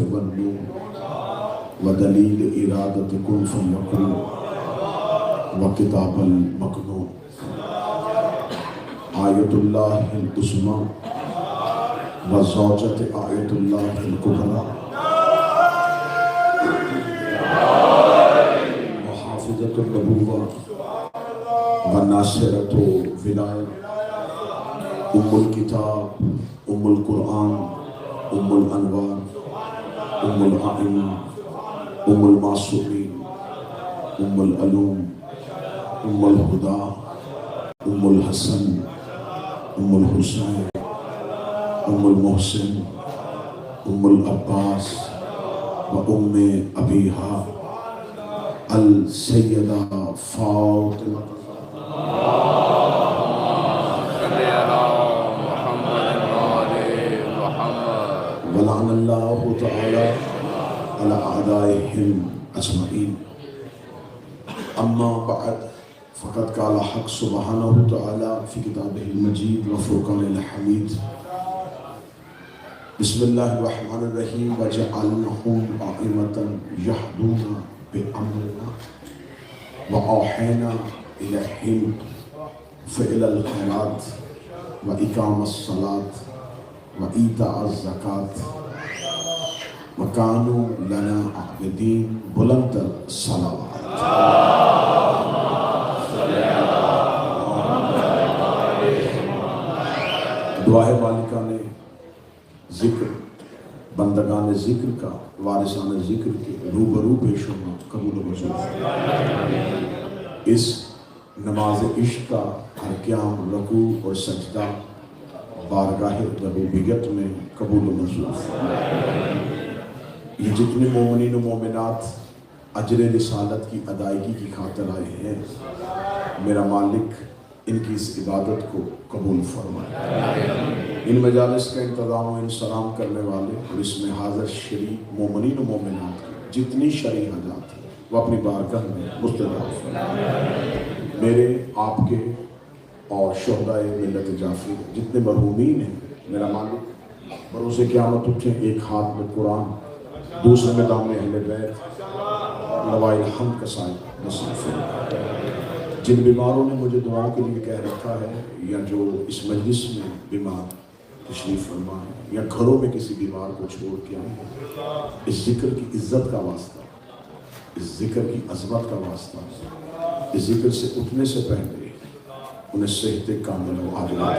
والنور ودلیل ارادت کن فیکون وکتاب المکنون آیت اللہ العظمی وزوجت آیت اللہ الکبریٰ وحافظت النبوہ وناصرت ولایت ام الکتاب ام القرآن ام الانوار ام الائمہ ام المعصومین ام العلوم ام الہدیٰ ام الحسن ام الحسین ام المحسن ام العباس و ام ابیہا السیدہ فاطمہ ولعن اللہ تعالی علی اعدائہم اجمعین اما بعد فقد قال حق سبحانہ تعالی فی کتابہ المجید و فرقان الحمید بسم اللہ الرحمن الرحیم وجعلنہم ائمۃ یہدون بأمرنا وأوحینا إلیہم فعل الخیرات وإقام الصلاة وإیتاء الزکاة وکانوا لنا عابدین بلند الصلوات دعائے والکان ذکر بندگان ذکر کا وارثان ذکر کے روبرو پیش ہونا قبول و منظور اس نماز عشق کا ہر قیام رکوع اور سجدہ بارگاہ ربوبیت میں قبول و منظور یہ جتنے مومنین و مومنات اجر رسالت کی ادائیگی کی خاطر آئے ہیں میرا مالک ان کی اس عبادت کو قبول فرمائے ان مجالس کا انتظام و انسلام کرنے والے اور اس میں حاضر شریک مومنین و مومنات کی جتنی شرعی حاجات ہیں وہ اپنی بارگاہ میں مستضاف فرمائے میرے آپ کے اور شہدائے ملت جعفری جتنے مرحومین ہیں میرا مالک بروز قیامت اٹھیں ایک ہاتھ میں قرآن دوسرے میں دامن اہل بیت لوائے الحمد کا سائے نصیب فرمائے جن بیماروں نے مجھے دعاؤں کے لیے کہہ رکھا ہے یا جو اس مجلس میں بیمار تشریف فرما ہے یا گھروں میں کسی بیمار کو چھوڑ کے آئے ہیں اس ذکر کی عزت کا واسطہ اس ذکر کی عظمت کا واسطہ اس ذکر سے اٹھنے سے پہلے انہیں صحت کامل و عاجلہ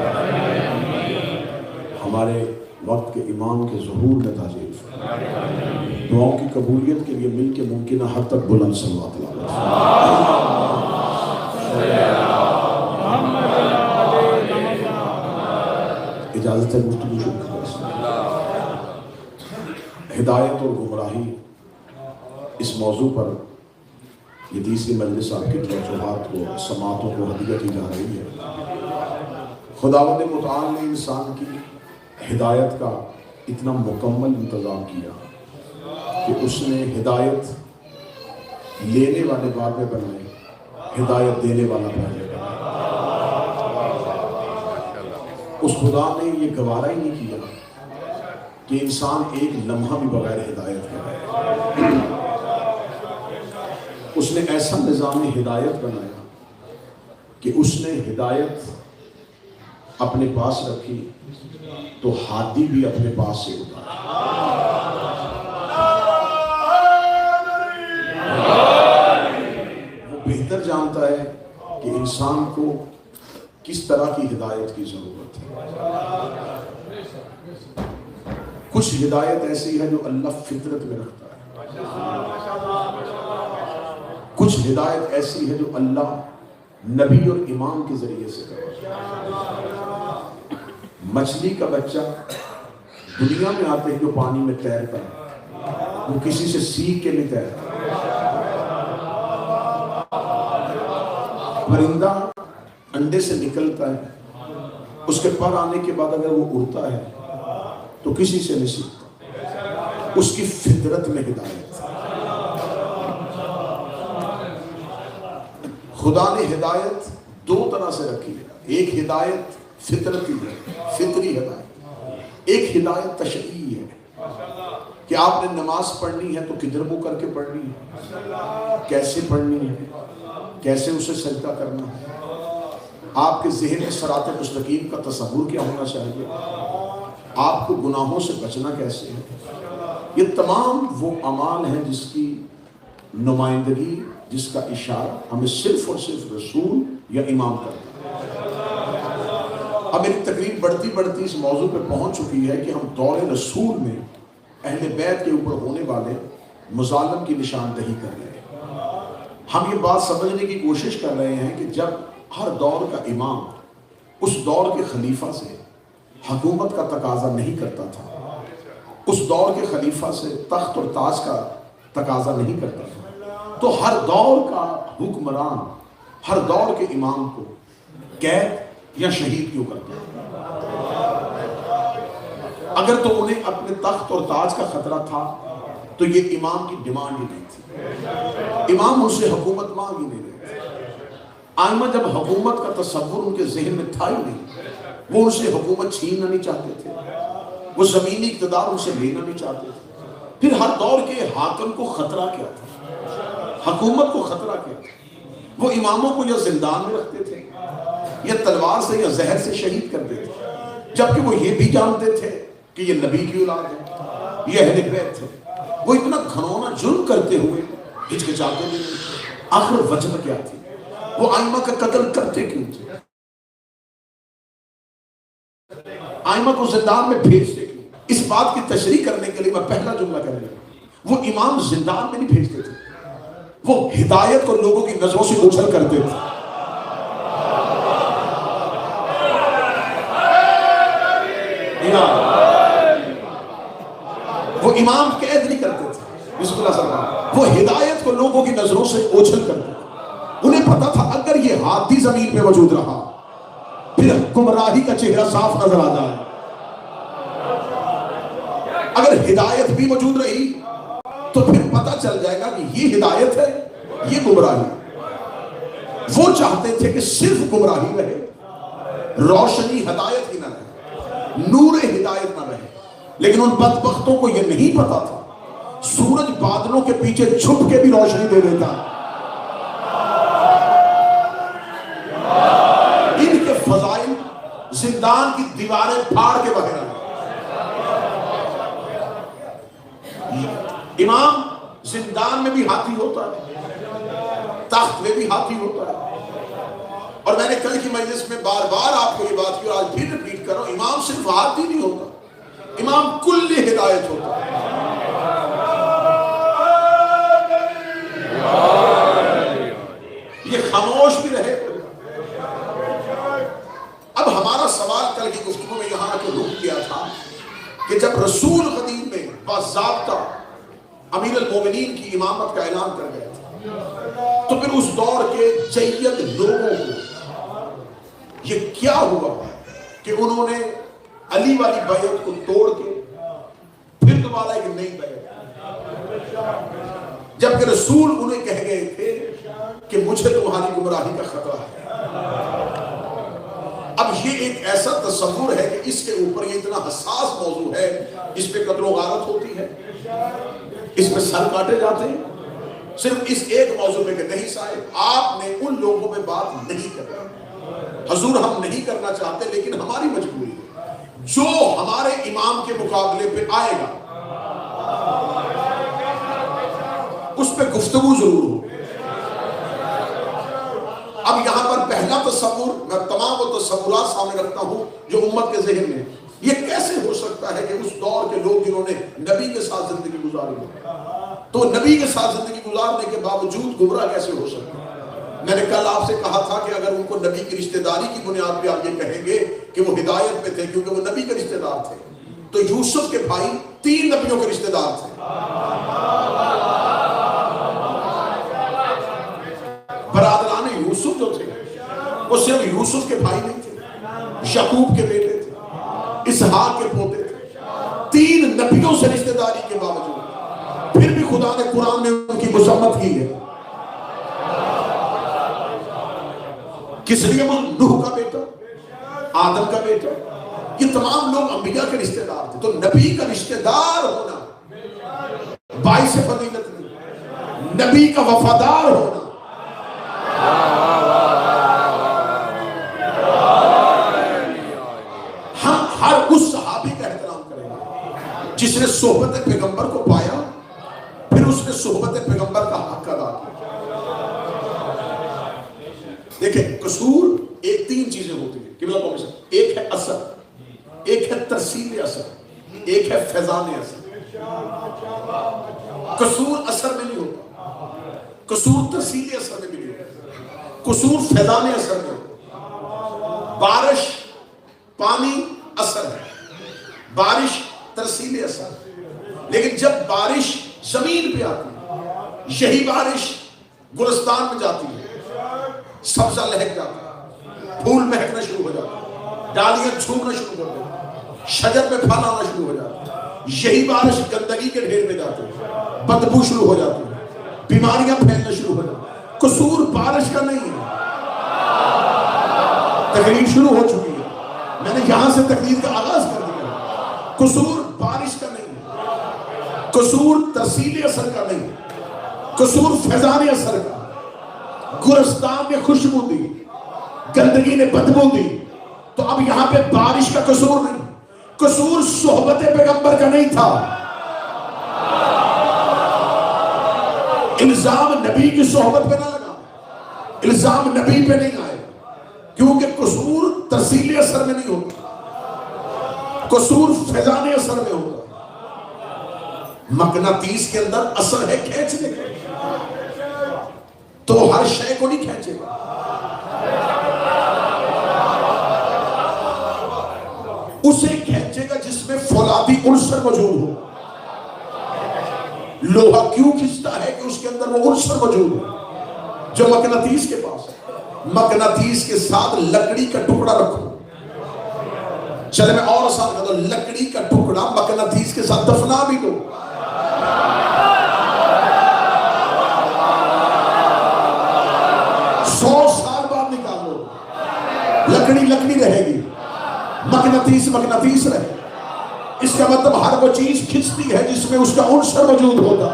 ہمارے وقت کے امام کے ظہور کا تاجیل فرمائے دعاؤں کی قبولیت کے لیے مل کے ممکنہ حد تک بلند صلوات اللہ اجازت ہے گفتگو شروع کریں ہدایت اور گمراہی اس موضوع پر یہ تیسری مجلس آپ کے توجہات کو سماعتوں کو ہدیہ کی جا رہی ہے خداوند متعال نے انسان کی ہدایت کا اتنا مکمل انتظام کیا کہ اس نے ہدایت لینے والے بعد میں بنائے ہدایت دینے والا پہلے اس خدا نے یہ گوارا ہی نہیں کیا کہ انسان ایک لمحہ بھی بغیر ہدایت کرے اس نے ایسا نظام ہدایت بنایا کہ اس نے ہدایت اپنے پاس رکھی تو ہادی بھی اپنے پاس سے اٹھا وہ بہتر جانتا ہے کہ انسان کو کس طرح کی ہدایت کی ضرورت ہے کچھ ہدایت ایسی ہے جو اللہ فطرت میں رکھتا ہے کچھ ہدایت ایسی ہے جو اللہ نبی اور امام کے ذریعے سے کرتا ہے مچھلی کا بچہ دنیا میں آتے ہیں جو پانی میں تیرتا ہے وہ کسی سے سیکھ کے نہیں تیرتا پرندہ انڈے سے نکلتا ہے اس کے پر آنے کے بعد اگر وہ اڑتا ہے تو کسی سے نہیں سیکھتا اس کی فطرت میں ہدایت خدا نے ہدایت دو طرح سے رکھی ہے ایک ہدایت فطرتی ہے فطری ہدایت ایک ہدایت تشریعی ہے کہ آپ نے نماز پڑھنی ہے تو کدھر منہ کر کے پڑھنی ہے، کیسے پڑھنی ہے، کیسے اسے سجدہ کرنا ہے، آپ کے ذہن میں صراط مستقیم کا تصور کیا ہونا چاہیے، آپ کو گناہوں سے بچنا کیسے ہے۔ یہ تمام وہ اعمال ہیں جس کی نمائندگی، جس کا اشارہ ہمیں صرف اور صرف رسول یا امام کرتا ہے۔ اب میری تقریر بڑھتی بڑھتی اس موضوع پہ پہنچ چکی ہے کہ ہم دور رسول میں اہل بیت کے اوپر ہونے والے مظالم کی نشاندہی کر رہے ہیں۔ ہم یہ بات سمجھنے کی کوشش کر رہے ہیں کہ جب ہر دور کا امام اس دور کے خلیفہ سے حکومت کا تقاضا نہیں کرتا تھا، اس دور کے خلیفہ سے تخت اور تاج کا تقاضا نہیں کرتا تھا، تو ہر دور کا حکمران ہر دور کے امام کو قید یا شہید کیوں کرتا ہے؟ اگر تو انہیں اپنے تخت اور تاج کا خطرہ تھا تو یہ امام کی ڈیمانڈ ہی نہیں تھی، امام ان سے حکومت مانگ ہی نہیں رہے تھے۔ آئمہ جب حکومت کا تصور ان کے ذہن میں تھا ہی نہیں، وہ ان سے حکومت چھیننا نہیں چاہتے تھے، وہ زمینی اقتدار ان سے لینا نہیں چاہتے تھے۔ پھر ہر دور کے حاکم کو خطرہ کیا تھا، حکومت کو خطرہ کیا تھا؟ وہ اماموں کو یا زندان میں رکھتے تھے یا تلوار سے یا زہر سے شہید کر دیتے تھے، جبکہ وہ یہ بھی جانتے تھے کہ یہ نبی کی اولاد ہے، یہ اہل بیت تھے۔ وہ اتنا گھنونا جرم کرتے ہوئے ہچکچاتے نہیں تھے۔ آخر وجہ کیا تھی؟ وہ آئمہ کا قتل کرتے کیوں تھے؟ آئمہ کو زندان میں بھیجتے کیوں؟ اس بات کی تشریح کرنے کے لیے میں پہلا جملہ کر رہا ہوں، وہ امام زندان میں نہیں بھیجتے تھے، وہ ہدایت کو لوگوں کی نظروں سے اوجھل کرتے تھے۔ وہ امام قید نہیں کرتے تھے، بسم اللہ صلی اللہ، وہ ہدایت کو لوگوں کی نظروں سے اوجھل کرتے تھے۔ انہیں پتا تھا اگر یہ ہاتھی زمین پہ موجود رہا پھر گمراہی کا چہرہ صاف نظر آ جائے، اگر ہدایت بھی موجود رہی تو پھر پتا چل جائے گا کہ یہ ہدایت ہے، یہ گمراہی۔ وہ چاہتے تھے کہ صرف گمراہی رہے، روشنی ہدایت کی نہ رہے، نور ہدایت نہ رہے۔ لیکن ان بدبختوں کو یہ نہیں پتا تھا سورج بادلوں کے پیچھے چھپ کے بھی روشنی دے دیتا۔ ان کے فضائل زندان کی دیواریں پھاڑ کے باہر آئے۔ امام زندان میں بھی ہاتھی ہوتا ہے، تخت میں بھی ہاتھی ہوتا ہے۔ اور میں نے کل کی مجلس میں بار بار آپ کو یہ بات کی اور آج پھر ریپیٹ کر رہا ہوں، امام صرف ہاتھی نہیں ہوتا، امام کل ہدایت ہوتا ہے۔ یہ خاموش بھی رہے۔ اب ہمارا سوال کل کی گفتگو میں یہاں کے رک گیا تھا کہ جب رسول قدیم میں باضابطہ امیر المومنین کی امامت کا اعلان کر گیا تھا، تو پھر اس دور کے جید لوگوں کو یہ کیا ہوا کہ انہوں نے علی والی بیعت کو توڑ کے پھر دوبارہ ایک نئی بیعت، جبکہ رسول انہیں کہہ گئے تھے کہ مجھے تمہاری گمراہی کا خطرہ ہے۔ اب یہ ایک ایسا تصور ہے کہ اس کے اوپر یہ اتنا حساس موضوع ہے، اس پہ قتل و غارت ہوتی ہے، اس پہ سر کاٹے جاتے ہیں، صرف اس ایک موضوع میں کہ نہیں صاحب آپ نے ان لوگوں میں بات نہیں کرنا، حضور ہم نہیں کرنا چاہتے لیکن ہماری مجبوری ہے، جو ہمارے امام کے مقابلے پہ آئے گا اس پہ گفتگو ضرور ہو۔ اب یہاں پر پہلا تصور، میں تمام وہ تصورات سامنے رکھتا ہوں جو امت کے ذہن میں، یہ کیسے ہو سکتا ہے کہ اس دور کے لوگ جنہوں نے نبی کے ساتھ زندگی گزاری ہے تو نبی کے ساتھ زندگی گزارنے کے باوجود گمراہ کیسے ہو سکتا ہے؟ میں نے کل آپ سے کہا تھا کہ اگر ان کو نبی کی رشتہ داری کی بنیاد پہ آپ یہ کہیں گے کہ وہ ہدایت پہ تھے کیونکہ وہ نبی کے رشتہ دار تھے، تو یوسف کے بھائی 3 نبیوں کے رشتہ دار تھے۔ برادران یوسف جو تھے وہ صرف یوسف کے بھائی نہیں تھے، یعقوب کے بیٹے تھے، اسحاق کے پوتے تھے، 3 نبیوں سے رشتہ داری کے باوجود پھر بھی خدا نے قرآن میں ان کی مذمت کی ہے۔ کس لیے؟ وہ نوح کا بیٹا، آدم کا بیٹا، یہ تمام لوگ انبیاء کے رشتہ دار تھے، تو نبی کا رشتہ دار ہونا باعث فضیلت نہیں، نبی کا وفادار ہونا۔ ہم ہر اس صحابی کا احترام کریں گے جس نے صحبت پیغمبر کو پایا، پھر اس نے صحبت پیغمبر کا حق ادا کیا۔ دیکھیں قصور ایک تین چیزیں ہوتی ہیں، قبلہ قوم سے، ایک ہے اثر، ایک ہے ترسیل اثر، ایک ہے فیضان اثر۔ قصور اثر میں نہیں ہوتا، قصور ترسیل اثر میں بھی نہیں ہوتا، قصور فیضان اثر میں ہوتا۔ بارش پانی اثر ہے، بارش ترسیل اثر، لیکن جب بارش زمین پہ آتی ہے، یہی بارش گلستان میں جاتی ہے، سبزہ لہک جاتا ہے، پھول مہکنا شروع ہو جاتا ہے، ڈالیاں جھومنا شروع ہو جاتی ہیں، شجر میں پھل آنا شروع ہو جاتا ہے۔ یہی بارش گندگی کے ڈھیر میں جاتی ہے، بدبو شروع ہو جاتی ہے، بیماریاں پھیلنا شروع ہو جاتی ہیں۔ قصور بارش کا نہیں ہے۔ تقریر شروع ہو چکی ہے، میں نے یہاں سے تقریر کا آغاز کر دیا۔ قصور بارش کا نہیں ہے، قصور ترسیل اثر کا نہیں ہے، قصور فیضان اثر کا۔ گلستان نے خوشبو دی، گندگی نے بدبو دی، تو اب یہاں پہ بارش کا قصور نہیں، قصور صحبت پیغمبر کا نہیں تھا۔ الزام نبی کی صحبت پہ نہ لگا، الزام نبی پہ نہیں آئے، کیونکہ قصور ترسیل اثر میں نہیں ہوتا، قصور فیضان اثر میں ہوتا۔ مقناطیس کے اندر اثر ہے کھینچنے کا، تو ہر شے کو نہیں کھینچے گا۔ اسے کھینچے گا جس میں فولادی عنصر موجود ہو۔ لوہا کیوں کھنچتا ہے کہ اس کے اندر وہ عنصر موجود ہو جو مقناطیس کے پاس ہے۔ مقناطیس کے ساتھ لکڑی کا ٹکڑا رکھو، چلے میں اور آسان کہتا ہوں، لکڑی کا ٹکڑا مقناطیس کے ساتھ دفنا بھی دو، 100 سال بعد نکالو، لکڑی لکڑی رہے گی، مقناطیس مقناطیس رہے۔ اس کا مطلب ہر وہ چیز کھنچتی ہے جس میں اس کا عنصر موجود ہوتا۔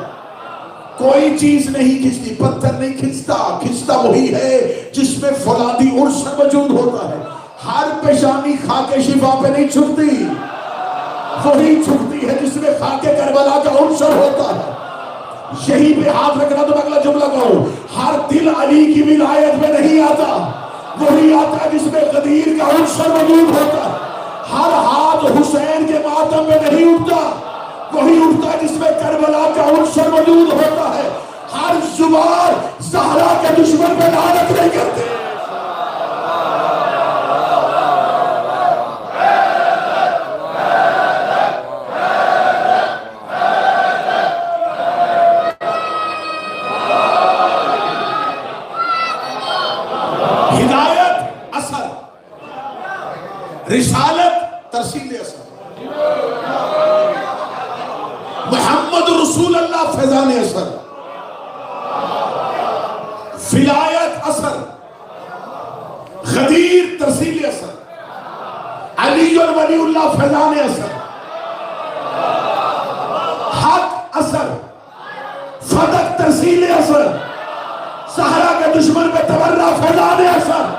کوئی چیز نہیں کھنچتی، پتھر نہیں کھنچتا، کھنچتا وہی ہے جس میں فولادی عنصر موجود ہوتا ہے۔ ہر پیشانی خاک شفا پہ نہیں چھکتی، وہی چھکتی ہے جس میں خاک کربلا کا عنصر ہوتا ہے۔ یہی پہ ہاتھ رکھنا تو اگلا جملہ کہو، ہر دل علی کی ولایت میں نہیں آتا، وہی آتا ہے جس میں غدیر کا عنصر موجود ہوتا ہے۔ ہر ہاتھ حسین کے ماتم میں نہیں اٹھتا، وہی اٹھتا ہے جس میں کربلا کا عنصر موجود ہوتا ہے۔ ہر زبان زہرا کے دشمن پہ لعنت نہیں کرتی۔ ہدایت اثر، رسالت ترسیل اثر، محمد رسول اللہ فیضان اثر، ولایت اثر، غدیر ترسیل اثر، علی اور ولی اللہ فیضان اثر، حق اثر، فتح ترسیل اثر، سہرا کے دشمن پہ تبرہ فیضان اثر۔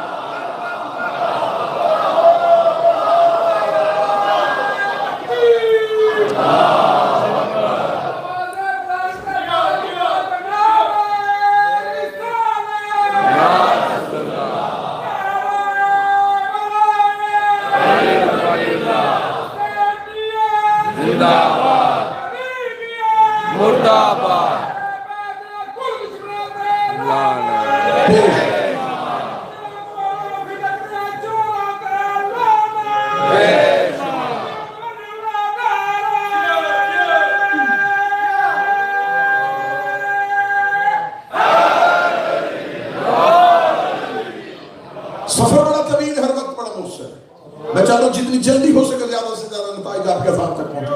سفر بڑا طویل، ہر وقت بڑا مؤثر ہے۔ میں چاہتا ہوں جتنی جلدی ہو سکے زیادہ سے زیادہ نتائج آپ کے ساتھ تک پہنچے۔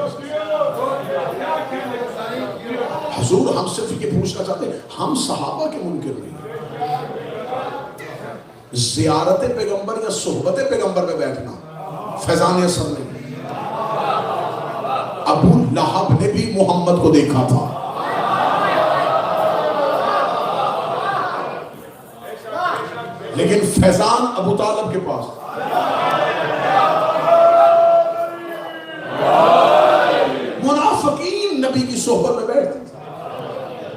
حضور ہم صرف یہ پوچھنا چاہتے ہیں، ہم صحابہ کے منکر نہیں، زیارت پیغمبر یا صحبت پیغمبر میں بیٹھنا فیضان اثر نہیں۔ ابو لہب نے بھی محمد کو دیکھا تھا، لیکن فیضان ابو طالب کے پاس منافقین نبی کی صحبت میں بیٹھتے تھے.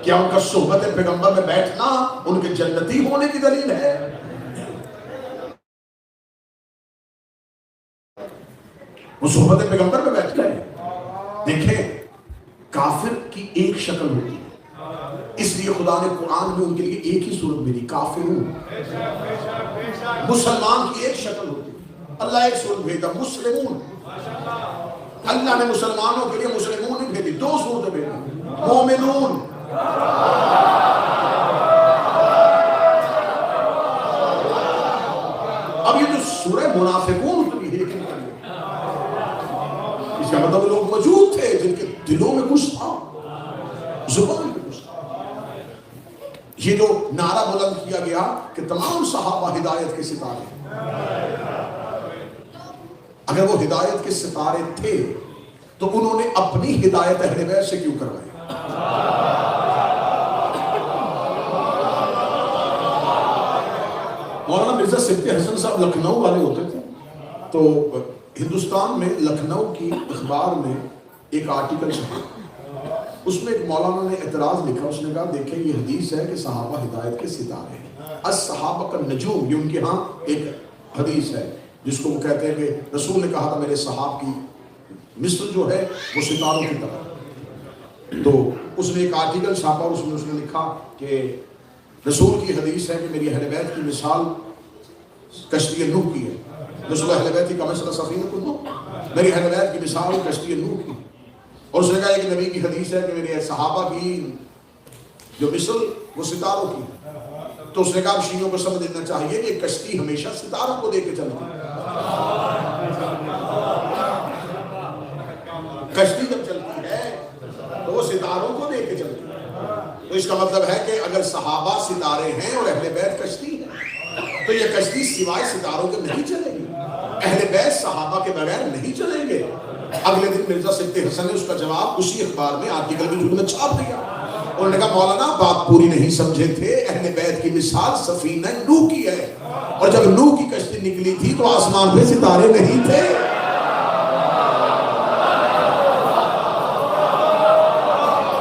کیا ان کا صحبت پیغمبر میں بیٹھنا ان کے جنتی ہونے کی دلیل ہے؟ وہ صحبت پیغمبر میں بیٹھ گئے. دیکھیں کافر کی ایک شکل ہوتی ہے، اس لیے خدا نے قرآن میں ان کے لیے ایک ہی صورت بھیجی، کافرون. مسلمان کی ایک شکل ہوتی ہے، اللہ ایک صورت بھیجا مسلمون. اللہ نے مسلمانوں کے لیے مسلمون نہیں بھیجی، دو صورتیں بھیجی، مومنون. اب یہ جو سورہ منافقون اتری ہے، لیکن اس کا مطلب لوگ موجود تھے جن کے دلوں میں کچھ تھا، زبان میں کچھ تھا. یہ جو نعرہ بلند کیا گیا کہ تمام صحابہ ہدایت کے ستارے، اگر وہ ہدایت کے ستارے تھے تو انہوں نے اپنی ہدایت اہل بیت سے کیوں کروائی؟ مولانا مرزا صدیق حسن صاحب لکھنؤ والے ہوتے تھے، تو ہندوستان میں لکھنؤ کی اخبار میں ایک آرٹیکل چھپا، اس میں ایک مولانا نے اعتراض لکھا. اس نے کہا دیکھیں یہ حدیث ہے کہ صحابہ ہدایت کے ستارے ہیں، الصحابہ کا نجوم، یہ ان کے ہاں ایک حدیث ہے جس کو وہ کہتے ہیں کہ رسول نے کہا تھا میرے صحاب کی مثل جو ہے وہ ستاروں کی طرح. تو اس نے ایک آرٹیکل چھاپا، اس میں اس نے لکھا کہ رسول کی حدیث ہے کہ میری اہل بیت کی مثال کشتی نوح کی ہے. رسول اہل بیت کا مثل سفینۃ نوح، میری اہل بیت کی مثال کشتی نوح کی. اور اس نے کہا کہ نبی کی حدیث ہے کہ میرے صحابہ کی جو مثل وہ ستاروں کی. تو اس نے کہا شیعوں کو سمجھ لینا چاہیے کہ کشتی ہمیشہ ستاروں کو دے کے چلتی ہے. کشتی جب چلتی ہے تو وہ ستاروں کو دے کے چلتی ہے. تو اس کا مطلب ہے کہ اگر صحابہ ستارے ہیں اور اہل بیت کشتی ہے تو یہ کشتی سوائے ستاروں کے نہیں چلے گی. اہل بیت صحابہ کے بغیر نہیں چلیں گے. اگلے دن مرزا صدیق حسن نے اس کا جواب اسی اخبار میں آرٹیکل میں چھاپ دیا. انہوں نے کہا مولانا بات پوری نہیں سمجھے تھے، اہل بیت کی مثال سفینہ نوح کی ہے، اور جب نوح کی کشتی نکلی تھی تو آسمان پہ ستارے نہیں تھے.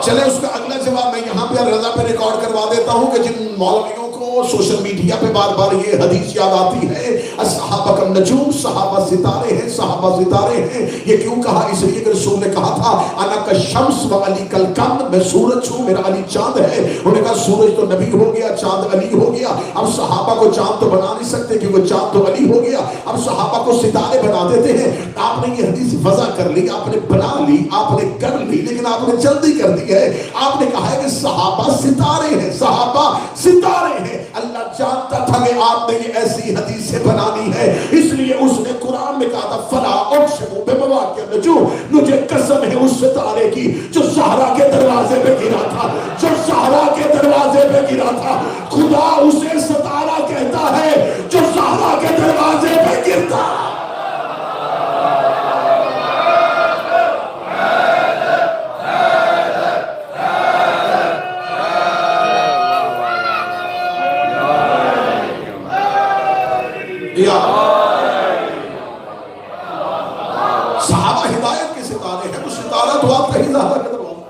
چلے اس کا اگلا جواب میں یہاں پہ رضا پہ ریکارڈ کروا دیتا ہوں کہ جن مولویوں کو سوشل میڈیا پہ بار بار یہ حدیث یاد آتی ہے صحابہ کا نجوم، صحابہ ستارے ہیں، صحابہ ستارے ہیں. یہ کیوں کہا؟ اس لیے کہ رسول نے کہا تھا انا کا شمس و علی کل قمر، میں سورج ہوں میرا علی چاند ہے. انہوں نے کہا سورج تو نبی ہو گیا، چاند علی ہو گیا. اب صحابہ کو چاند تو بنا نہیں سکتے کیونکہ چاند تو علی ہو گیا. اب صحابہ کو ستارے بنا دیتے ہیں. آپ نے یہ حدیث وضع کر لی، آپ نے بنا لی، آپ نے کر لی، لیکن آپ نے جلدی کر دی ہے. آپ نے کہا ہے کہ صحابہ ستارے ہیں، صحابہ ستارے ہیں. اللہ جانتا تھا کہ آپ نے یہ ایسی حدیثیں بنانی ہے، اس لیے اس نے قرآن میں کہا تھا فلا اقسم بمواقع النجوم، مجھے قسم ہے اس ستارے کی جو زہرا کے دروازے پہ گرا تھا، جو زہرا کے دروازے پہ گرا تھا. خدا اسے ستارہ کہتا ہے جو زہرا کے دروازے پہ گرتا. صحابہ ہدایت کے ستارے ہیں. وہ ستارہ تو آپ کہیں زہرا کے دروازے،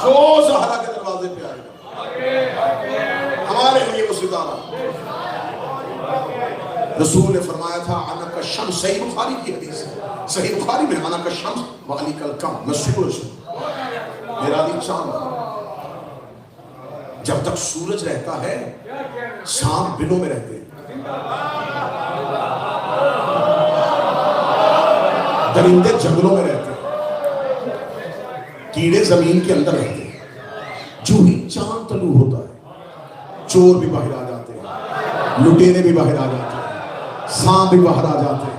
جو زہرا کے دروازے پہ آئے گا ہمارے لیے وہ ستارہ. رسول نے فرمایا تھا انا کا شمس، صحیح بخاری کی حدیث ہے، صحیح بخاری میں انا کا شمس و علی کل قمر، میں سورج ہوں میرا علی چاند. جب تک سورج رہتا ہے سانپ بلوں میں رہتے ہیں، درندے جنگلوں میں رہتے ہیں، کیڑے زمین کے اندر رہتے ہیں. جو ہی چاند طلوع ہوتا ہے چور بھی باہر آ جاتے ہیں، لٹیرے بھی باہر آ جاتے ہیں، سانپ بھی باہر آ جاتے ہیں،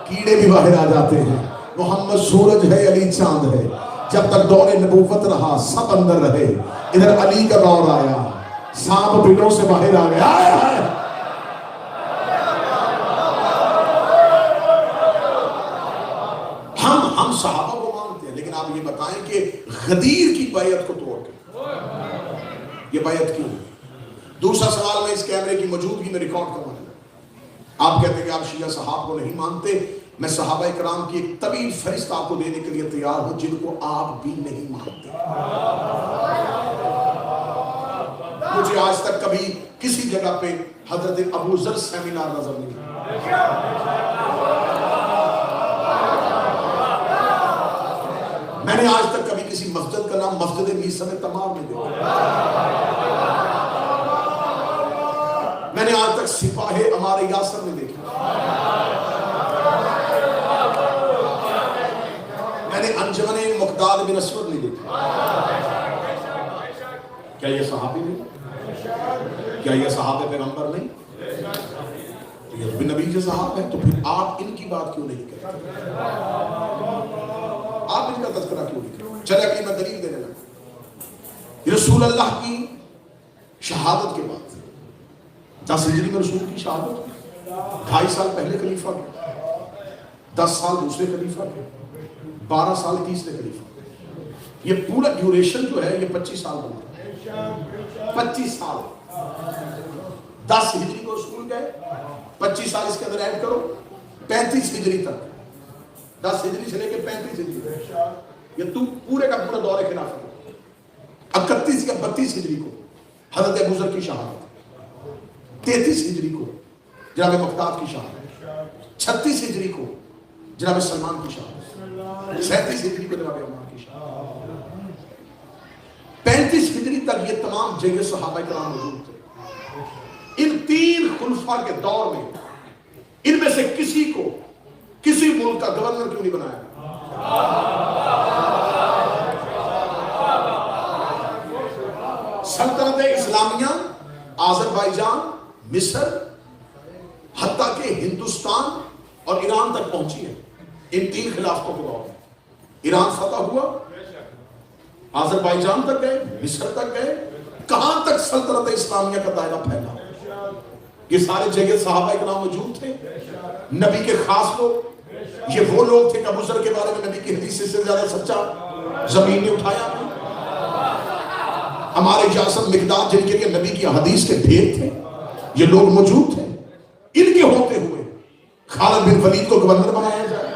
کیڑے بھی باہر آ جاتے ہیں. محمد سورج ہے، علی چاند ہے. جب تک دور نبوت رہا سب اندر رہے. ادھر علی کا دور آیا، سانپ بلوں سے باہر آ گیا. ہم صحابہ کو مانتے ہیں، لیکن آپ یہ بتائیں کہ غدیر کی بیعت کو توڑ کے یہ بیعت کیوں؟ دوسرا سوال میں اس کیمرے کی موجودگی میں ریکارڈ کروانے لگا. آپ کہتے ہیں کہ آپ شیعہ صحابہ کو نہیں مانتے. میں صحابہ کرام کی ایک طویل فہرست آپ کو دینے کے لیے تیار ہوں جن کو آپ بھی نہیں مانتے. مجھے آج تک کبھی کسی جگہ پہ حضرت ابو ذر سیمینار نظر نہیں میں نے آج تک کبھی کسی مسجد کا نام مسجد میثم تمام نہیں دیکھا. میں نے آج تک سپاہ عمار یاسر نہیں دیکھا. میں نے انجمن مقداد بن اسود نہیں دیکھا. کیا یہ صحابی نہیں؟ کیا یہ صحابہ پیغمبر نہیں؟ یہ بھی نبی کے صحابہ ہیں. تو پھر آپ ان کی بات کیوں نہیں کرتے؟ آپ ان کا تذکرہ کیوں نہیں کرتے؟ چلے اگلی میں دلیل دینے لگا. رسول اللہ کی شہادت کے بعد 10 ہجری میں رسول کی شہادت 2.5 سال پہلے خلیفہ کے، 10 سال دوسرے خلیفہ کے، 12 سال تیسرے خلیفہ کے. یہ پورا ڈیوریشن جو ہے یہ 25 سال بنتا ہے. 25 سال 10 ہجری کو رسول گئے، 25 سال اس کے اندر ایڈ کرو، 35 ہجری تک. 10 ہجری سے لے کے 35 ہجری یہ تو پورے کا پورا دور خلافت. 31 یا 32 ہجری کو حضرت ابو ذر کی شہادت، 33 ہجری کو جناب مقداد کی شہادت، 36 ہجری کو جناب سلمان کی شہادت، 37 ہجری کو جناب عمار کی شہادت. 35 ہجری تک یہ تمام جگہ صحابہ کرام موجود تھے. ان 3 خلفاء کے دور میں ان میں سے کسی کو کسی ملک کا گورنر کیوں نہیں بنایا؟ سلطنت اسلامیہ آذربائیجان، مصر، حتیٰ کہ ہندوستان اور ایران تک پہنچی ہے. ان 3 خلافتوں کے دور میں ایران فتح ہوا، آذربائیجان تک گئے، مصر تک گئے. کہاں تک سلطنت اسلامیہ کا دائرہ پھیلا. یہ سارے جگہ صحابہ کرام موجود تھے، نبی کے خاص لوگ. یہ وہ لوگ تھے کہ ابو ذر کے بارے میں نبی کی حدیث سے زیادہ سچا زمین نے اٹھایا. ہمارے جاسم مقداد جن کے نبی کی حدیث کے ڈھیر تھے، یہ لوگ موجود تھے. ان کے ہوتے ہوئے خالد بن ولید کو گورنر بنایا جائے،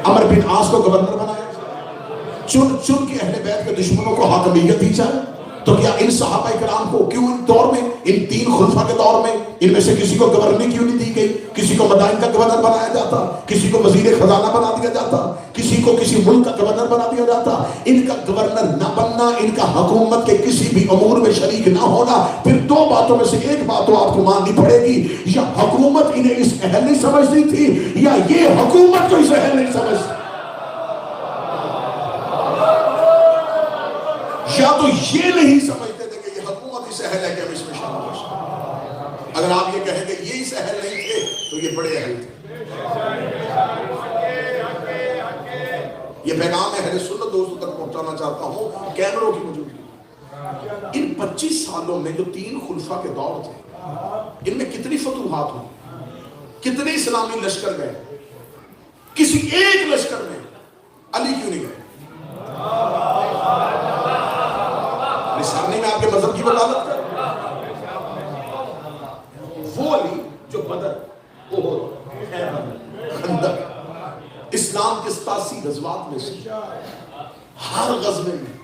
عمر بن عاص کو گورنر بنایا جائے، چن چن کے اہل بیت کے دشمنوں کو حاکمیت دی جائے. تو کیا ان صحابہ کرام کو کیوں ان دور میں، ان 3 خلفاء کے دور میں ان میں سے کسی کو گورنر کیوں نہیں دی گئی؟ کسی کو مدائن کا گورنر بنایا جاتا، کسی کو وزیر خزانہ بنا دیا جاتا، کسی کو کسی ملک کا گورنر بنا دیا جاتا. ان کا گورنر نہ بننا، ان کا حکومت کے کسی بھی امور میں شریک نہ ہونا، پھر 2 باتوں میں سے ایک بات تو آپ کو ماننی پڑے گی. یا حکومت انہیں اس اہل نہیں سمجھتی تھی، یا یہ حکومت کو اس اہل نہیں سمجھتی. یا تو یہ نہیں سمجھتے تھے کہ یہ حکومت اس اہل ہے کہ ہم اس میں شامل ہو سکتے. اگر آپ یہ کہیں کہ یہ اس اہل نہیں تھے تو یہ بڑے اہل تھے. یہ پیغام اہل سنت دوستوں تک پہنچانا چاہتا ہوں کیمروں کی موجودگی. ان 25 سالوں میں جو 3 خلفاء کے دور تھے، ان میں کتنی فتوحات ہوئی، کتنے اسلامی لشکر گئے. کسی ایک لشکر میں علی کیوں نہیں گئے؟ سامنے میں آپ کے مذہب کی وضاحت کر. وہ علی جو بدر، احد، خندق، اسلام کے 87 غزوات میں سے ہر غزوے میں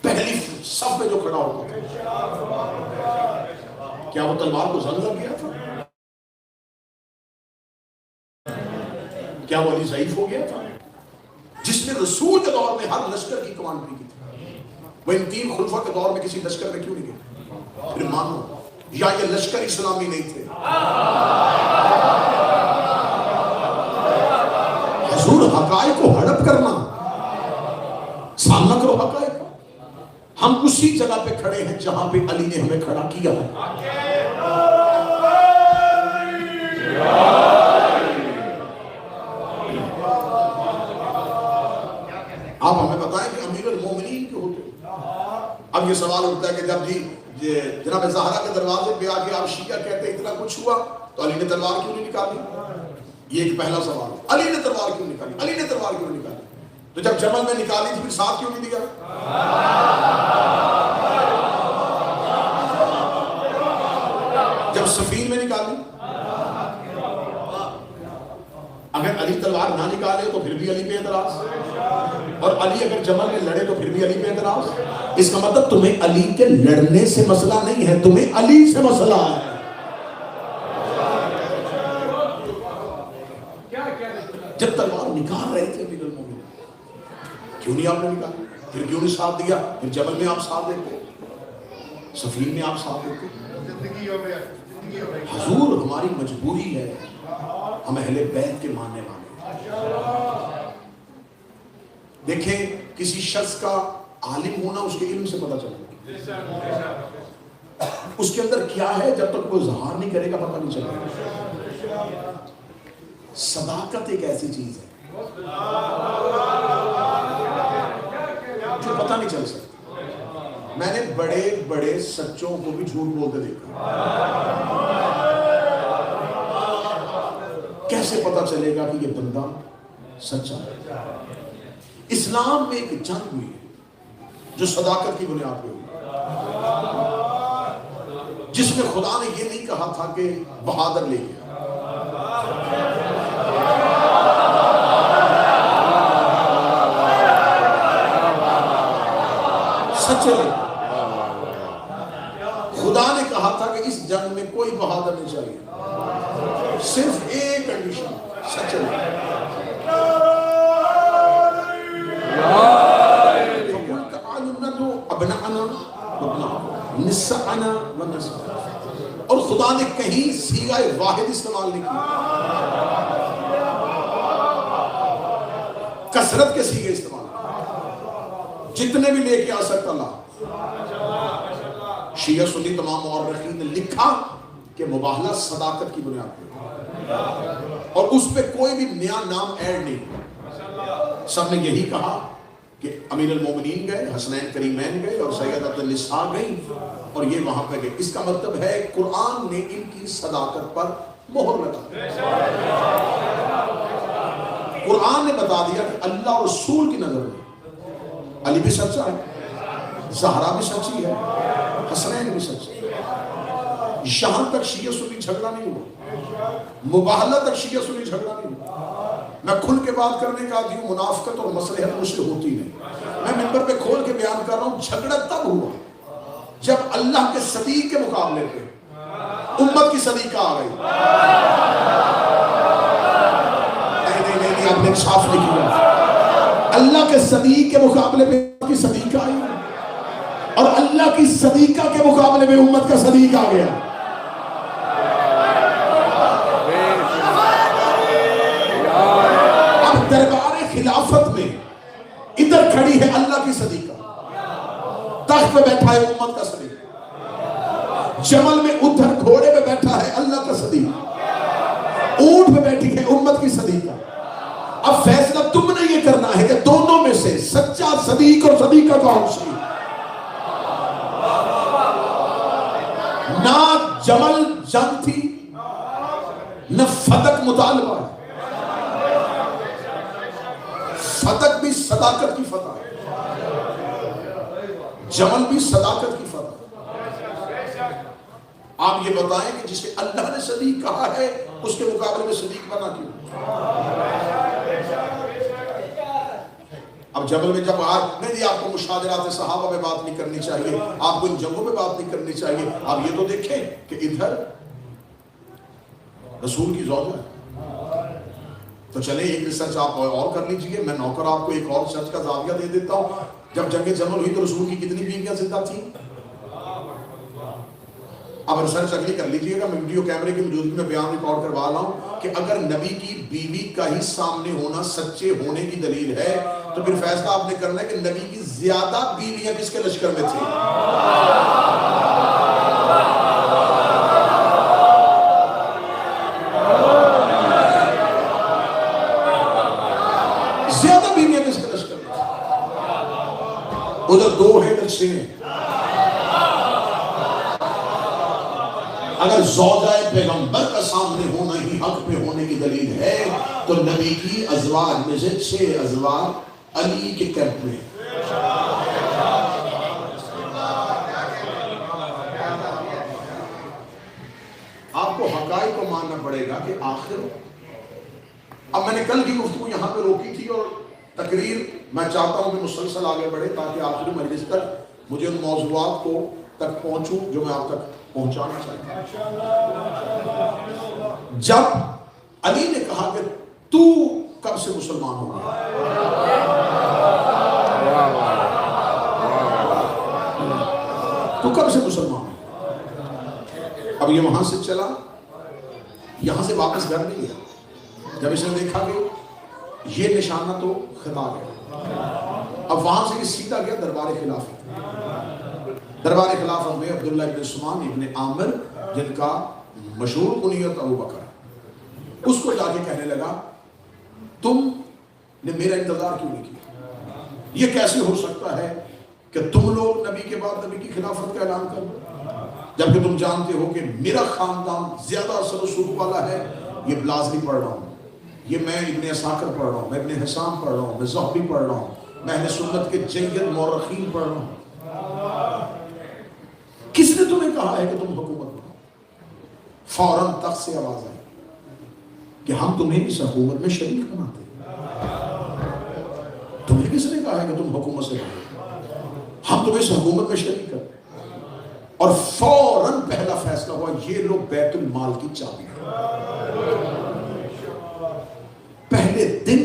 پہلی صف میں جو کھڑا ہوتا تھا، کیا وہ تلوار کو زنگ لگ گیا تھا؟ کیا وہ علی ضعیف ہو گیا تھا؟ جس نے رسول کے دور میں ہر لشکر کی کمانڈری کی تھی، وہ ان 3 خلفاء کے دور میں کسی لشکر میں کیوں نہیں گئے؟ پھر مانو یا یہ لشکر اسلامی نہیں تھے. حضور حقائق کو ہڑپ کرنا، سامنا کرو حقائق. ہم اسی جگہ پہ کھڑے ہیں جہاں پہ علی نے ہمیں کھڑا کیا ہے. آپ ہمیں بتائیں کہ امیر المومنین کے ہوتے. اب یہ سوال اٹھتا ہے کہ جب جناب زہرا کے دروازے پہ آ کے آپ شیعہ کہتے ہیں اتنا کچھ ہوا تو علی نے تلوار کیوں نہیں نکالی؟ یہ ایک پہلا سوال. علی نے تلوار کیوں نکالی؟ علی نے تلوار کیوں نکالی؟ تو جب جمل میں نکالی تھی پھر ساتھ کیوں نہیں دیا؟ علی تلوار نہ نکالے تو پھر بھی علی پہ اعتراض، اور علی اگر جمل میں لڑے تو پھر بھی علی پہ اعتراض. اس کا مطلب تمہیں علی کے لڑنے سے مسئلہ نہیں ہے، تمہیں علی سے مسئلہ ہے. جب تلوار نکال رہے تھے امیر المومنین، کیوں نہیں آپ نے نکالا؟ پھر کیوں نہیں ساتھ دیا؟ پھر جبل میں آپ ساتھ دیتے، صفین میں آپ ساتھ دیتے. حضور ہماری مجبوری ہے، ہم اہل بیت کے ماننے والے. دیکھیں کسی شخص کا عالم ہونا اس کے علم سے پتہ چلتا، اس کے اندر کیا ہے جب تک وہ اظہار نہیں کرے گا پتہ نہیں چلے گا. صداقت ایک ایسی چیز ہے جو پتہ نہیں چل سکتا. میں نے بڑے بڑے سچوں کو بھی جھوٹ بولتے دیکھا. کیسے پتہ چلے گا کہ یہ بندہ سچا ہے؟ اسلام میں ایک جنگ ہوئی ہے جو صداقت کی بنیاد پہ ہوئی، جس میں خدا نے یہ نہیں کہا تھا کہ بہادر لے گیا، سچے لے. خدا نے کہا تھا کہ اس جنگ میں کوئی بہادر نہیں چاہیے، صرف ایک کنڈیشن، سچے لے. اور خدا نے کہیں سیغہ واحد استعمال نہیں کیا، کثرت کے سیغے استعمال، جتنے بھی لے کے آ سکتا اللہ. شیعہ سنی تمام مورخین نے لکھا کہ مباہلہ صداقت کی بنیاد پہ، اور اس پہ کوئی بھی نیا نام ایڈ نہیں. سب نے یہی کہا کہ امیر المومنین گئے، حسنین کریمین گئے، اور سید عبدالنساء گئی، اور یہ وہاں پہ گئے. اس کا مطلب ہے قرآن نے ان کی صداقت پر مہر لگا. قرآن نے بتا دیا کہ اللہ اور رسول کی نظر میں علی بھی سچا ہے، زہرا بھی سچی ہے، حسنین بھی سچی ہے. یہاں تک شیعہ سنی جھگڑا نہیں ہوا، مباہلہ تک شیعہ سنی جھگڑا نہیں ہوا. میں کھل کے بات کرنے کا عادی ہوں، منافقت اور مصلحت مجھ سے ہوتی نہیں. میں منبر پہ کھول کے بیان کر رہا ہوں. جھگڑا تب ہوا جب اللہ کے صدیق کے مقابلے پہ امت کی صدیقہ آ گئی. نہیں آپ نے صاف نہیں کیا. اللہ کے صدیق کے مقابلے پہ امت کی صدیقہ آئی، اور اللہ کی صدیقہ کے مقابلے میں امت کا صدیق آ گیا. اب دربار خلافت میں ادھر کھڑی ہے اللہ کی صدیقہ، تخت پہ بیٹھا ہے امت کا صدیق، جمل میں ادھر گھوڑے پہ بیٹھا ہے اللہ کا صدیق، اونٹ پہ بیٹھی ہے امت کی صدیقہ. اب فیصلہ تم نے یہ کرنا ہے کہ دونوں میں سے سچا صدیق اور صدیقہ کون سی. نہ جمل جنگ تھی، نہ فتق مطالبہ. فتق بھی صداقت کی فتح، جمل بھی صداقت کی فتح. آپ یہ بتائیں کہ جسے اللہ نے صدیق کہا ہے اس کے مقابلے میں صدیق بنا کیوں؟ اب جبل میں جب نہیں جی آپ کو مشاجرات صحابہ پہ بات نہیں کرنی چاہیے، آپ کو ان جنگوں پہ بات نہیں کرنی چاہیے. آپ یہ تو دیکھیں کہ ادھر رسول کی زوجہ ہے، تو چلیں ایک ریسرچ آپ اور کر لیجئے. میں نوکر آپ کو ایک اور ریسرچ کا زاویہ دے دیتا ہوں. جب جنگ جمل ہوئی تو رسول کی کتنی بیویاں زندہ تھیں؟ اب ریسرچ اگلی کر لیجئے گا. میں ویڈیو کیمرے کی موجودگی میں بیان ریکارڈ کروا رہا ہوں کہ اگر نبی کی بیوی کا ہی سامنے ہونا سچے ہونے کی دلیل ہے تو پھر فیصلہ آپ نے کرنا ہے کہ نبی کی زیادہ بیویاں کس کے لشکر میں تھیں. زیادہ بیویاں کس کے لشکر میں تھیں؟ ادھر دو ہیں ادھر چھ ہیں. اگر زوجہ پیغمبر کا سامنے ہونا ہی حق پہ ہونے کی دلیل ہے تو نبی کی ازواج میں سے 6 ازواج علی کے کیمپ میں. آپ کو حقائق کو ماننا پڑے گا کہ آخر اب میں نے کل کی گفتگو یہاں پہ روکی تھی اور تقریر میں چاہتا ہوں کہ مسلسل آگے بڑھے تاکہ آخری مجلس تک مجھے ان موضوعات کو تک پہنچوں جو میں آپ تک پہنچانا چاہتا ہوں. جب علی نے کہا کہ تو کب سے مسلمان ہو گیا، تو کب سے مسلمان ہو، اب یہ وہاں سے چلا، یہاں سے واپس گھر نہیں گیا. جب اس نے دیکھا کہ یہ نشانہ تو خطا گیا، اب وہاں سے سیدھا گیا دربار خلافت. دربار خلافت میں عبداللہ ابن عثمان ابن عامر جن کا مشہور کنیت ابو بکر، اس کو جا کے کہنے لگا تم نے میرا انتظار کیوں نہیں کیا؟ یہ کیسے ہو سکتا ہے کہ تم لوگ نبی کے بعد نبی کی خلافت کا اعلان کر دو، جبکہ تم جانتے ہو کہ میرا خاندان زیادہ اثر و سلوک والا ہے. یہ بلازری پڑھ رہا ہوں، یہ میں ابن اساکر پڑھ رہا ہوں، میں ابن حسام پڑھ رہا ہوں، میں زہبی پڑھ رہا ہوں، میں اہل سنت کے جید مورخین پڑھ رہا ہوں. کس نے تمہیں کہا ہے کہ تم حکومت بناؤ؟ فوراً تخت سے آواز آئی کہ ہم تمہیں اس حکومت میں شریک بناتے ہیں. تمہیں کس نے کہا ہے کہ تم حکومت سے بناؤ؟ ہم تمہیں اس حکومت میں شریک کرتے ہیں. اور فوراً پہلا فیصلہ ہوا یہ لوگ بیت المال کی چابی. پہلے دن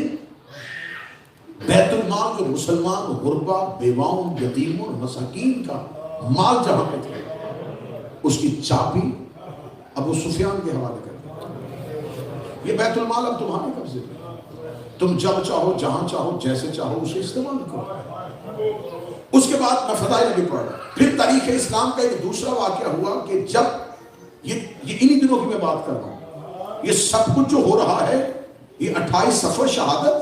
بیت المال جو مسلمان غربا بیواؤں یتیموں مساکین کا مال جہاں پہ تھا اس کی چابی ابو سفیان کے حوالے کر دی. یہ بیت المال اب تمہارے قبضے میں، تم جب چاہو جہاں چاہو جیسے چاہو اسے استعمال کرو. اس کے بعد میں فضائل بھی پڑھ رہا. پھر تاریخ اسلام کا ایک دوسرا واقعہ ہوا کہ جب یہ انہی دنوں کی میں بات کر رہا ہوں، یہ سب کچھ جو ہو رہا ہے یہ 28 صفر شہادت،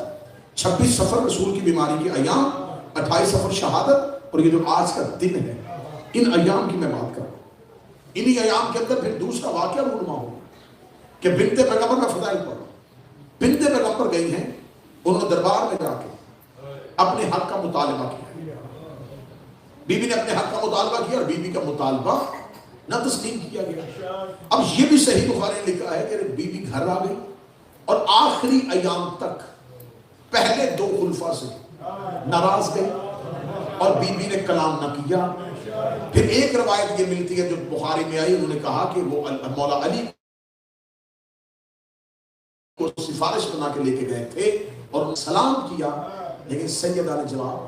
26 صفر رسول کی بیماری کے ایام، 28 صفر شہادت اور یہ جو آج کا دن ہے، ان ایام کی میں بات کر رہا ہوں. انہی ایام کے اندر پھر دوسرا واقعہ رونما ہو کہ بنت پیغمبر میں فضائل پڑھ رہا ہوں. بنت پیغمبر گئی ہیں، انہوں نے دربار میں جا کے اپنے حق کا مطالبہ کیا. بی بی نے اپنے حق کا مطالبہ کیا اور بی بی کا مطالبہ نہ تسلیم کیا گیا. اب یہ بھی صحیح بخاری نے لکھا ہے کہ بی بی گھر آ گئی اور آخری ایام تک پہلے 2 خلفاء سے ناراض گئی اور بی بی نے کلام نہ کیا. پھر ایک روایت یہ ملتی ہے جو بخاری میں آئی، انہوں نے کہا کہ وہ مولا علی کو سفارش بنا کے لے کے گئے تھے اور سلام کیا، لیکن سیدہ نے جواب.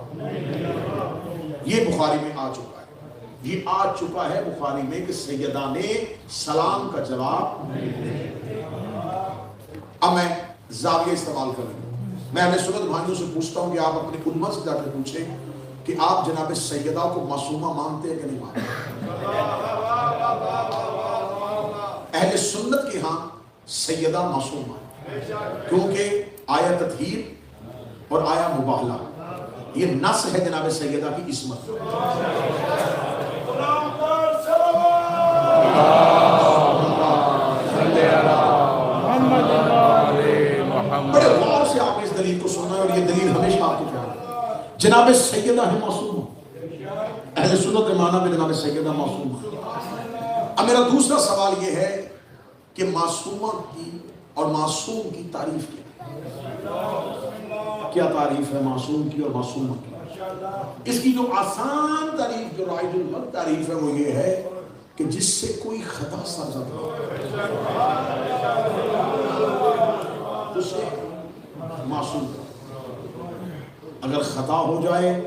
یہ بخاری میں آ چکا ہے، یہ آ چکا ہے بخاری میں کہ سیدہ نے سلام کا جواب. اب میں زاویہ استعمال کروں. میں اہل سنت بھائیوں سے پوچھتا ہوں کہ آپ اپنی امت سے جا کے پوچھیں کہ آپ جناب سیدہ کو معصومہ مانتے ہیں کہ نہیں مانتے؟ اہل سنت کے ہاں سیدہ معصومہ ہے، کیونکہ آیا تطہیر اور آیا مباہلہ، یہ نص ہے جناب سیدہ کی عصمت. بڑے غور سے آپ اس دلیل کو سننا ہے اور یہ دلیل ہمیشہ آپ کو کیا ہے، جناب سیدہ ہے معصومہ. اہل سنت کے معنی میں جناب سیدہ معصومہ. اب میرا دوسرا سوال یہ ہے کہ معصومہ کی اور معصوم کی تعریف کیا تعریف ہے معصوم کی اور معصومہ کی؟ اس کی جو آسان تعریف، جو رائج المرء تعریف ہے وہ یہ ہے کہ جس سے کوئی خطا سرزد ہو، اسے معصوم کرو. اگر خطا ہو جائے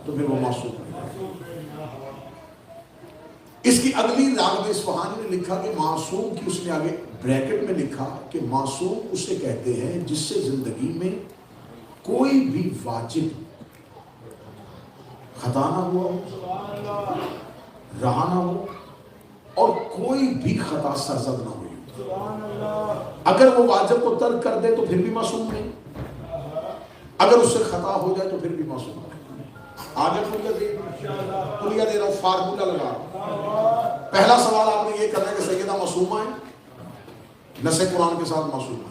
تو پھر وہ معصوم ہے. اس کی اگلی راغب اصفہانی نے لکھا کہ معصوم کی، اس نے آگے بریکٹ میں لکھا کہ معصوم اسے کہتے ہیں جس سے زندگی میں کوئی بھی واجب خطا نہ ہوا ہو، رہا نہ ہو اور کوئی بھی خطا سرزد نہ ہوئی. اگر وہ واجب کو ترک کر دے تو پھر بھی معصوم نہیں، اگر اس سے خطا ہو جائے تو پھر بھی معصوم نہیں. آگے کلیہ دے رہا ہوں، فارمولہ لگا رہا ہوں. پہلا سوال آپ نے یہ کرنا ہے کہ سیدہ معصومہ ہے، نص قرآن کے ساتھ معصومہ.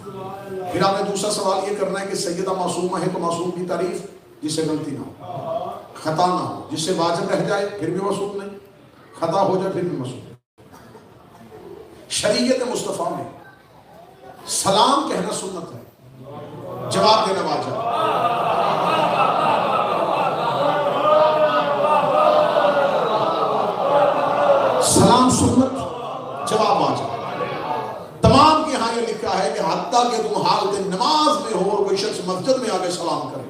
پھر آپ نے دوسرا سوال یہ کرنا ہے کہ سیدہ معصومہ ہے تو معصوم کی تعریف جس سے غلطی نہ ہو، خطا نہ ہو، جس سے واجب رہ جائے پھر بھی معصوم نہیں، خطا ہو جائے پھر بھی معصوم. شریعت مصطفیٰ میں سلام کہنا سنت ہے، جواب دینا واجب. سلام سنت، جواب واجب. تمام کے ہاں یہ لکھا ہے کہ حتیٰ کہ تم حالت نماز میں ہو اور کوئی شخص مسجد میں آگے سلام کرے،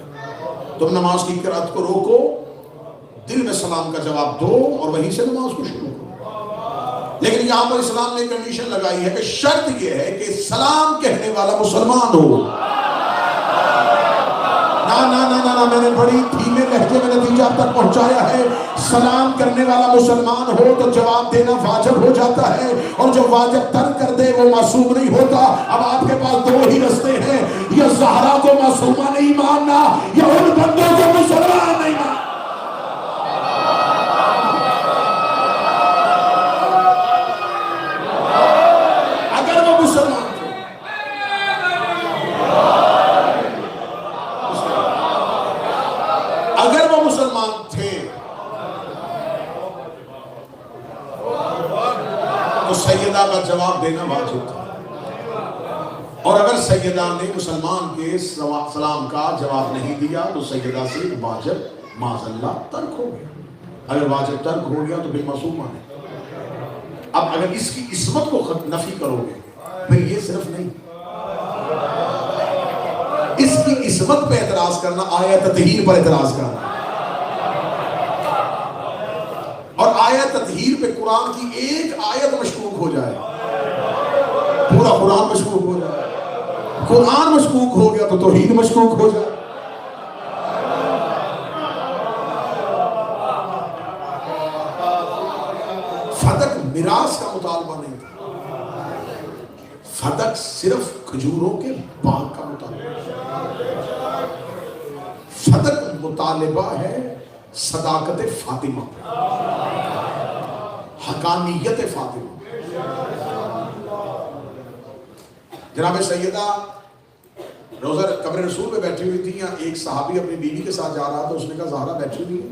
تم نماز کی قرات کو روکو، دل میں سلام کا جواب دو اور وہیں سے نماز کو شروع کرو. لیکن یہاں پر اسلام نے کنڈیشن لگائی ہے کہ شرط یہ ہے کہ سلام کہنے والا مسلمان ہو. نا میں نے بڑی دھیمے لہجے میں نتیجہ اب تک پہنچایا ہے. سلام کرنے والا مسلمان ہو تو جواب دینا واجب ہو جاتا ہے، اور جو واجب ترک کر دے وہ معصوم نہیں ہوتا. اب آپ کے پاس دو ہی رستے ہیں، یا زہرا کو معصومہ نہیں ماننا یا ان بندوں کو مسلمان نہیں ماننا. اگر وہ مسلمان تھے تو سیدہ کا جواب دینا واجب تھا، اور اگر سیدہ نے مسلمان کے سلام کا جواب نہیں دیا تو سیدہ سے واجب معاذ اللہ ترک ہو گیا. اگر واجب ترک ہو گیا تو پھر معصومہ ہے. اب اگر اس کی عصمت کو نفی کرو گے پھر یہ صرف نہیں، اس کی عصمت پہ اعتراض کرنا آیت تطہیر پر اعتراض کرنا، اور آیت تطہیر پہ قرآن کی ایک آیت مشکوک ہو جائے پورا قرآن مشکوک ہو جائے. قرآن مشکوک ہو گیا تو توحید مشکوک ہو جائے. فدق میراث کا مطالبہ نہیں تھا، فدق صرف کھجوروں کے باغ کا مطالبہ. فدق مطالبہ ہے صداقت فاطمہ، حقانیت فاطمہ. جناب سیدہ روزہ قبر رسول میں بیٹھی ہوئی تھی، یا ایک صحابی اپنی بیوی کے ساتھ جا رہا تھا، اس نے کہا زہرا بیٹھی ہوئی ہے،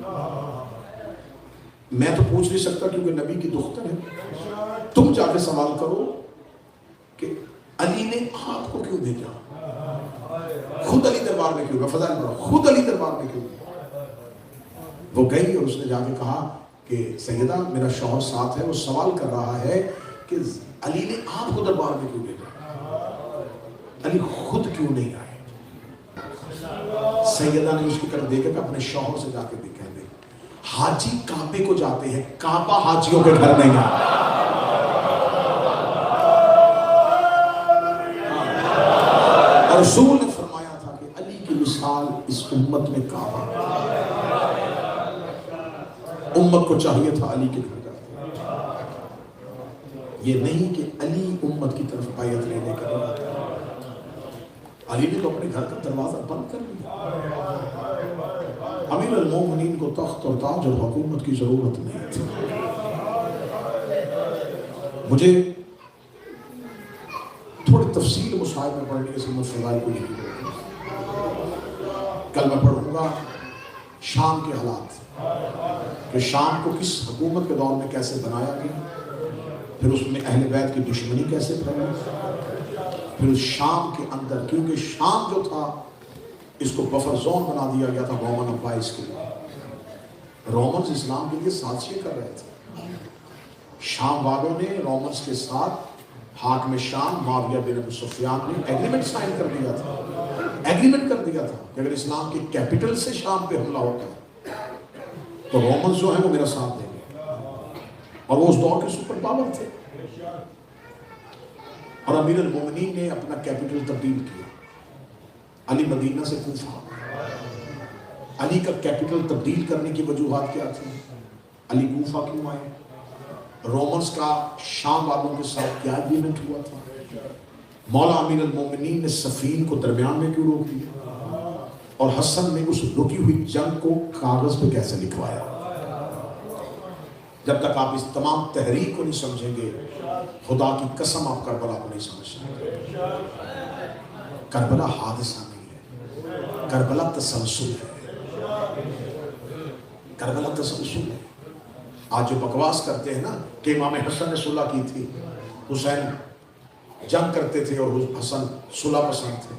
میں تو پوچھ نہیں سکتا کیونکہ نبی کی دختر ہے، تم جا کے سوال کرو کہ علی نے آپ کو کیوں بھیجا، خود علی دربار میں کیوں گیا، فضائل پڑھو، خود علی دربار میں کیوں گیا. وہ گئی اور اس نے جا کے کہا کہ سیدہ میرا شوہر ساتھ ہے، وہ سوال کر رہا ہے کہ علی نے آپ کو دربار میں کیوں بھیجا، علی خود کیوں نہیں آئے. سیدہ نے اس کی طرف دیکھا کہ اپنے شوہر سے جا کے بھی کہہ دے حاجی کعبے کو جاتے ہیں، کعبہ حاجیوں کے گھر نہیں ہے. اور رسول نے فرمایا تھا کہ علی کی مثال اس امت میں کعبہ. امت کو چاہیے تھا علی کے گھر جاتے، یہ نہیں کہ علی امت کی طرف بیعت لینے کے لیے. علی نے تو اپنے گھر کا دروازہ بند کر دیا. امیر المومنین کو تخت اور تاج اور حکومت کی ضرورت نہیں تھی. مجھے تھوڑی تفصیل مصاحب میں پڑھنے سے فضائل کو نہیں ہوگی. کل میں پڑھوں گا شام کے حالات، کہ شام کو کس حکومت کے دور میں کیسے بنایا گیا، پھر اس میں اہل بیت کی دشمنی کیسے پھیلی، پھر اس شام کے اندر، کیونکہ شام جو تھا اس کو بفر زون بنا دیا گیا تھا رومن امپائرز کے لیے. رومنز اسلام کے لیے سازشیں کر رہے تھے. شام والوں نے رومنز کے ساتھ حاکم شام معاویہ بن ابی سفیان نے ایگریمنٹ سائن کر دیا تھا، ایگریمنٹ کر دیا تھا کہ اگر اسلام کی کیپٹل سے شام پہ حملہ ہوتا ہے تو رومنز جو ہیں وہ میرا ساتھ دیں گے، اور وہ اس دور کے سپر پاور تھے. اور امیر المومنین نے اپنا کیپٹل تبدیل کیا، علی مدینہ سے کوفہ. علی کا کیپٹل تبدیل کرنے کی وجوہات کیا تھی؟ علی کوفہ کیوں آئے؟ رومنز کا شام والوں کے ساتھ کیا ایگریمنٹ ہوا تھا؟ مولا امیر المومنین نے سفین کو درمیان میں کیوں روک دیا؟ اور حسن نے اس رکی ہوئی جنگ کو کاغذ پہ کیسے لکھوایا؟ جب تک آپ اس تمام تحریک کو نہیں سمجھیں گے، خدا کی قسم آپ کربلا کو نہیں سمجھ سکتے. کربلا حادثہ نہیں ہے، کربلا تسلسل ہے. کربلا تسلسل ہے. آج جو بکواس کرتے ہیں نا کہ امام حسن نے صلح کی تھی، حسین جنگ کرتے تھے اور حسن صلح پسند تھے،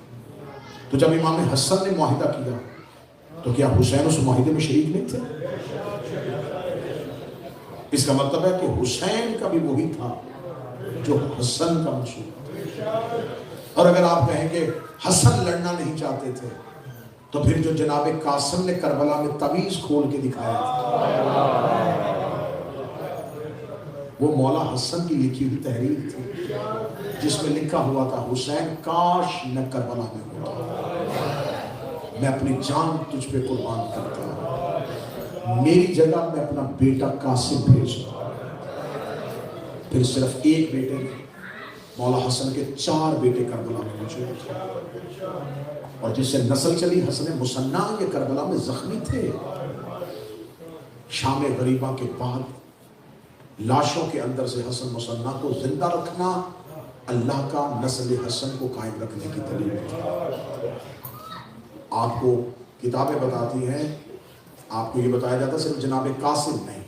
تو جب امام حسن نے معاہدہ کیا تو کیا حسین اس معاہدے میں شریک نہیں تھے؟ اس کا مطلب ہے کہ حسین کا بھی وہی تھا جو حسن کا منصوبہ تھا۔ اور اگر آپ کہیں کہ حسن لڑنا نہیں چاہتے تھے تو پھر جو جناب قاسم نے کربلا میں تعویذ کھول کے دکھایا تھا وہ مولا حسن کی لکھی ہوئی تحریر تھی جس میں لکھا ہوا تھا حسین کاش نہ کربلا میں ہوتا، میں اپنی جان تجھ پہ قربان کرتا، میری جگہ میں اپنا بیٹا قاسم بھیجتا۔ پھر صرف ایک بیٹے نے، مولا حسن کے 4 بیٹے کربلا میں موجود تھے، اور جس سے نسل چلی حسن مصنع یہ کربلا میں زخمی تھے۔ شام غریبہ کے بعد لاشوں کے اندر سے حسن مصنع کو زندہ رکھنا اللہ کا نسل حسن کو قائم رکھنے کی دلیل ہے۔ آپ کو کتابیں بتاتی ہیں، آپ کو یہ بتایا جاتا صرف جناب قاسم نہیں،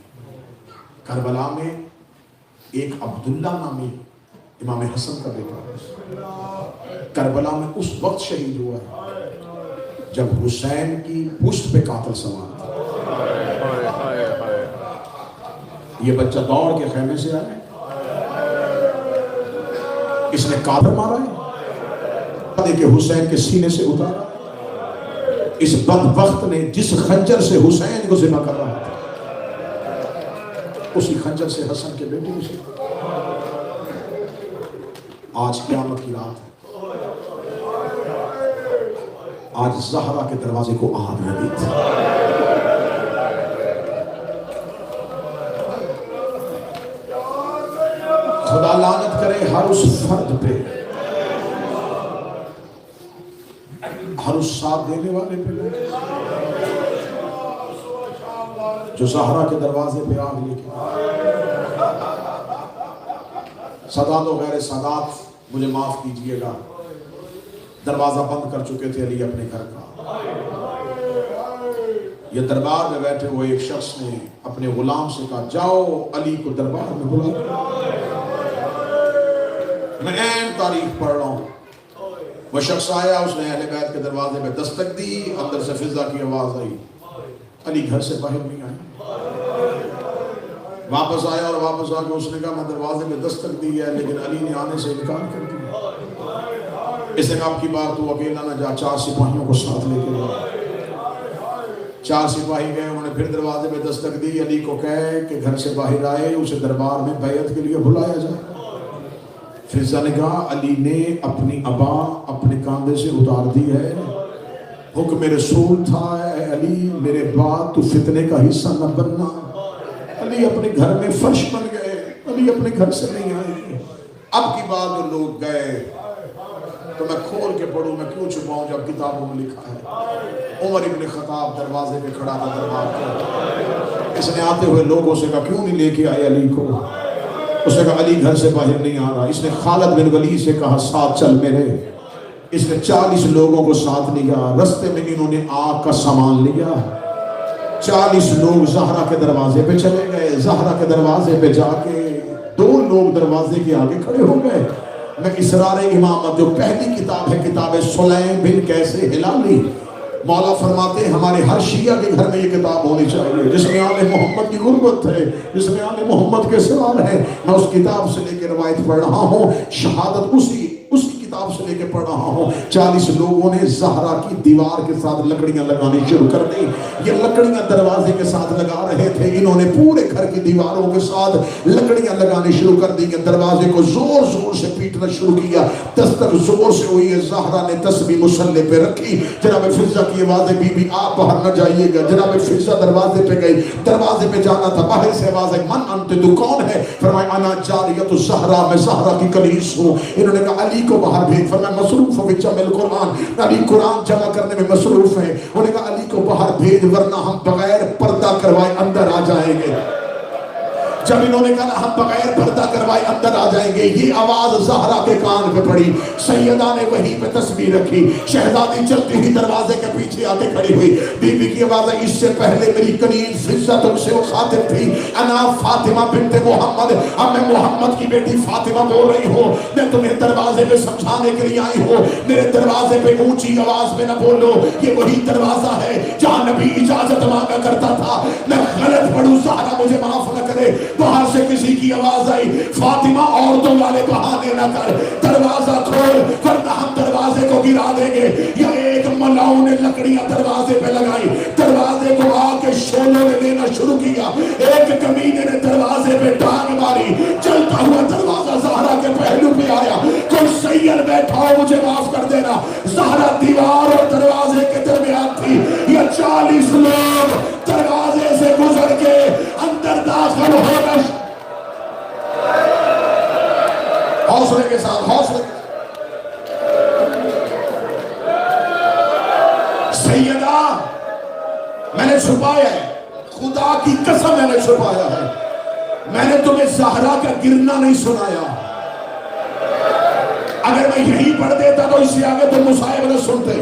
کربلا میں ایک عبداللہ نامی امام حسن کا بیٹا کربلا میں اس وقت شہید ہوا ہے جب حسین کی پشت پہ قاتل سوار تھا۔ یہ بچہ دوڑ کے خیمے سے آیا، اس نے قاتل مارا ہے، دیکھے حسین کے سینے سے اتارا۔ اس بدبخت نے جس خنجر سے حسین کو ذبح کر رہا تھا اسی خنجر سے حسن کے بیٹے کو ذبح۔ آج قیامت کی رات ہے، آج زہرا کے دروازے کو آگ لگی تھی۔ خدا لعنت کرے ہر اس فرد پہ، ہر اس ساتھ دینے والے پہ جو زہرا کے دروازے پہ آگ لے کے۔ سادات و غیر سادات مجھے معاف کیجئے گا، دروازہ بند کر چکے تھے علی اپنے گھر کا۔ یہ دربار میں بیٹھے ہوئے ایک شخص نے اپنے غلام سے کہا جاؤ علی کو دربار میں بلا۔ میں عین تاریخ پڑھ رہا ہوں، وہ شخص آیا، اس نے اہل بیت کے دروازے میں دستک دی، اندر سے فضا کی آواز آئی، علی گھر سے باہر نہیں آیا۔ واپس آیا اور واپس آ کے اس نے کہا میں دروازے میں دستک دی ہے لیکن علی نے آنے سے انکار کر دیا۔ اس نے کہا اب کی بار تو اکیلا نہ جا، 4 سپاہیوں کو ساتھ لے کے جا۔ 4 سپاہی گئے، انہوں نے پھر دروازے میں دستک دی، علی کو کہے کہ گھر سے باہر آئے، اسے دربار میں بیعت کے لیے بلایا جائے۔ فضا نے کہا علی نے اپنی ابا اپنے کاندھے سے اتار دی ہے، حکم رسول تھا اے علی میرے بعد تو فتنے کا حصہ نہ بننا۔ علی اپنے گھر میں فرش بن گئے، علی اپنے گھر سے نہیں آئے۔ اب کی بات جو لوگ گئے تو میں کھول کے پڑھوں، میں کیوں چھپاؤں جب کتابوں میں لکھا ہے۔ عمر ابن خطاب دروازے پہ کھڑا تھا دربار کا، اس نے آتے ہوئے لوگوں سے کہا کیوں نہیں لے کے آئے علی کو؟ اس نے کہا علی گھر سے باہر نہیں آ رہا۔ اس نے خالد بن ولید سے کہا ساتھ چل میرے۔ اس نے 40 لوگوں کو ساتھ لیا، رستے میں انہوں نے آگ کا سامان لیا۔ 40 لوگ زہرا کے دروازے پہ چلے گئے، زہرا کے دروازے پہ جا کے 2 لوگ دروازے کے آگے کھڑے ہو گئے۔ میں اسرار امامت جو پہلی کتاب ہے، کتاب سلیم بن کیسے ہلالی، مولا فرماتے ہیں ہمارے ہر شیعہ کے گھر میں یہ کتاب ہونی چاہیے جس میں آل محمد کی غربت ہے، جس میں آل محمد کے سوال ہے۔ میں اس کتاب سے لے کے روایت پڑھ رہا ہوں، شہادت اسی کتاب سے لے کے پڑھ رہا ہوں۔ 40 لوگوں نے زہرا کی دیوار کے ساتھ لکڑیاں لگانی شروع کر دی۔ یہ لکڑیاں دروازے کے ساتھ لگا رہے تھے، انہوں نے پورے گھر کی دیواروں کے ساتھ لکڑیاں لگانی شروع کر دی۔ دروازے کو زور زور سے پیٹنا شروع کیا، دستک زور سے ہوئی ہے۔ زہرا نے تسبیح مصلے پہ رکھی، جناب فضا کی آواز ہے بی بی آپ باہر نہ جائیے گا۔ جناب فضا دروازے پہ گئی، دروازے پہ جانا تھا، باہر سے آواز ہے من انت، تو کون ہے؟ فرمایا انا جاریۃ الزہرا، میں زہرا کی کنیز ہوں۔ انہوں نے کہا علی کو باہر بھیج، فرمایا مصروف ہو بجمع القرآن، علی قرآن جمع کرنے میں مصروف ہیں۔ انہوں نے کہا علی کو باہر بھیج ورنہ ہم بغیر پردہ کروائے اندر آ جائیں گے۔ جب انہوں نے کہا ہم بغیر پردہ کروائے اندر آ جائیں گے، یہ آواز زہرا کے کان پہ پڑی، سیدہ نے وہیں پہ تسبیح رکھی، شہزادی چلتی ہوئی دروازے کے پیچھے آ کے کھڑی ہوئی، بی بی کی آواز ہے اس سے پہلے میری کنیز فضہ تم سے وہ خاطب تھی، انا فاطمہ بنت محمد، اب میں محمد کی بیٹی فاطمہ بول رہی ہوں، میں تمہیں دروازے پہ سمجھانے کے لیے آئی ہوں، میرے دروازے پہ اونچی آواز میں نہ بولو، یہ وہی دروازہ ہے جہاں نبی اجازت مانگا کرتا تھا، میں غلط پڑھوں زہرا مجھے معاف نہ کرے۔ باہر سے کسی کی آواز آئی، فاطمہ عورتوں والے بہانے نہ کر، دروازہ کھول ورنہ ہم دروازے کو گرا دیں گے۔ یا ایک ملاؤں نے لکڑیاں دروازے پہ لگائی، دروازے کو آ کے شولوں نے دینا شروع کیا، ایک کمینے نے دروازے پہ ٹانگ ماری، چلتا ہوا دروازہ زہرا کے پہلو پہ آیا، کوئی سید بیٹھا ہو مجھے معاف کر دینا، زہرا دیوار اور دروازے کے درمیان تھی، یا 40 لوگ دروازے سے گزر کے اندر داخل ہونا۔ حوصلے کے ساتھ، حوصلے کے ساتھ، سیدہ میں نے چھپایا ہے، خدا کی قسم میں نے چھپایا ہے، میں نے تمہیں زہرا کا گرنا نہیں سنایا، اگر میں یہی پڑھ دیتا تو اس سے آگے تم مصائب نہ سنتے،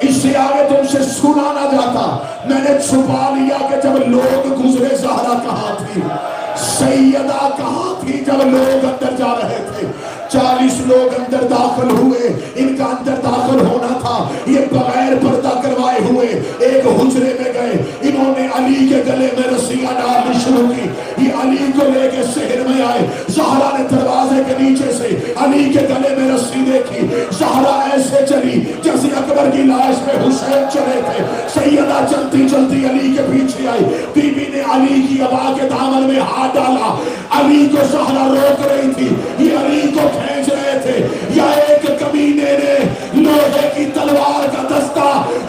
اس سے آگے تم سے سنا نہ جاتا، میں نے چھپا لیا کہ جب لوگ گزرے زہرا کہاں تھی، سیدہ کہاں تھی جب لوگ اندر جا رہے تھے۔ 40 لوگ اندر داخل ہوئے، ان کا اندر داخل ہونا تھا، یہ بغیر پردہ کروائے ہوئے ایک حجرے میں گئے، انہوں نے علی کے گلے میں رسیاں ڈالنی شروع کی، یہ علی کو لے کے صحن میں آئے، زہرا نے دروازے کے نیچے سے علی کے گلے میں رسی دیکھی، زہرا ایسے چلی جیسے اکبر کی لاش پہ حسین چلے تھے، سیدہ چلتی چلتی علی کے پیچھے آئی، بی بی نے علی کی ابا کے دامن میں ہاتھ ڈالا، علی کو زہرا روک رہی تھی، یہ علی کو کھینچ رہے تھے، یا ایک کمینے نے لوہے کی تلوار کا دستہ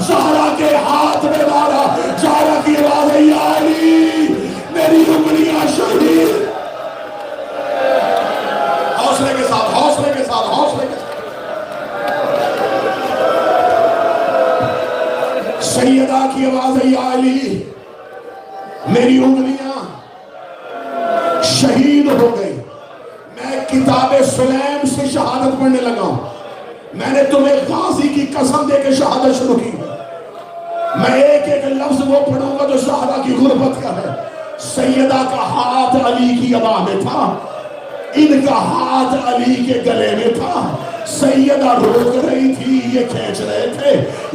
زہرا کے ہاتھ میں مارا، زہرا کی آواز ہے یا علی میری انگلیاں شہید۔ حوصلے کے ساتھ، حوصلے کے ساتھ، حوصلے کے ساتھ، سیدہ کی آواز ہے یا علی میری انگلیاں شہید ہو گئی، میں کتاب سلیم سے شہادت پڑھنے لگا ہوں، میں نے تمہیں غازی کی قسم دے کے شہادت شروع کی، میں ایک ایک لفظ وہ پڑھوں گا جو زہرا کی غربت کا ہے۔ سیدہ کا ہاتھ علی کی ابا میں تھا، ان کا ہاتھ علی کے گلے میں تھا، سیدہ روک رہی تھی، یہ کھینچ رہے تھے،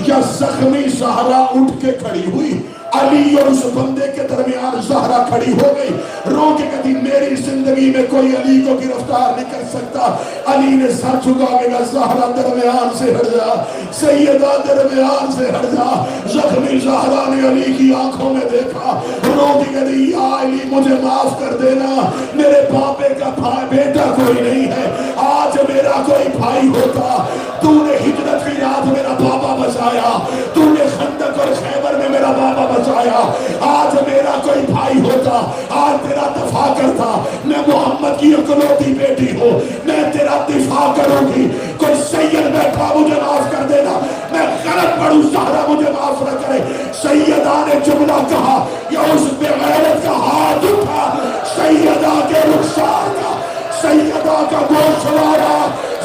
یا زخمی زہرا اٹھ کے کھڑی ہوئی، علی اور اس بندے کے درمیان زہرا کھڑی ہو گئی، رو کے کہتی میری زندگی میں کوئی علی کو گرفتار نہیں کر سکتا، علی نے سر جھکا کے کہا زہرا درمیان سے ہٹ جا، سیدہ درمیان سے ہٹ جا، زخمی زہرا نے علی کی آنکھوں میں دیکھا، رو کے کہتی یا علی مجھے معاف کر دینا، میرے باپے کا بیٹا کوئی نہیں ہے، آج میرا کوئی بھائی ہوتا، تو نے ہجرت کی رات میرا بابا بچایا، تو نے خندق اور خیبر میں میرا بابا بچایا، آج میرا کوئی بھائی ہوتا، آج تیرا دفاع کرتا، میں محمد کی اکلوتی بیٹی ہوں، میں تیرا دفاع کروں گی، کوئی سید بیٹھا مجھے معاف کر دینا، میں غلط پڑھوں زہرا مجھے معاف نہ کرے۔ سیدہ نے جملہ کہا یا اس بے غیرت کا ہاتھ اٹھا، سیدہ کے رخسار کا، سیدہ کا گوشوارہ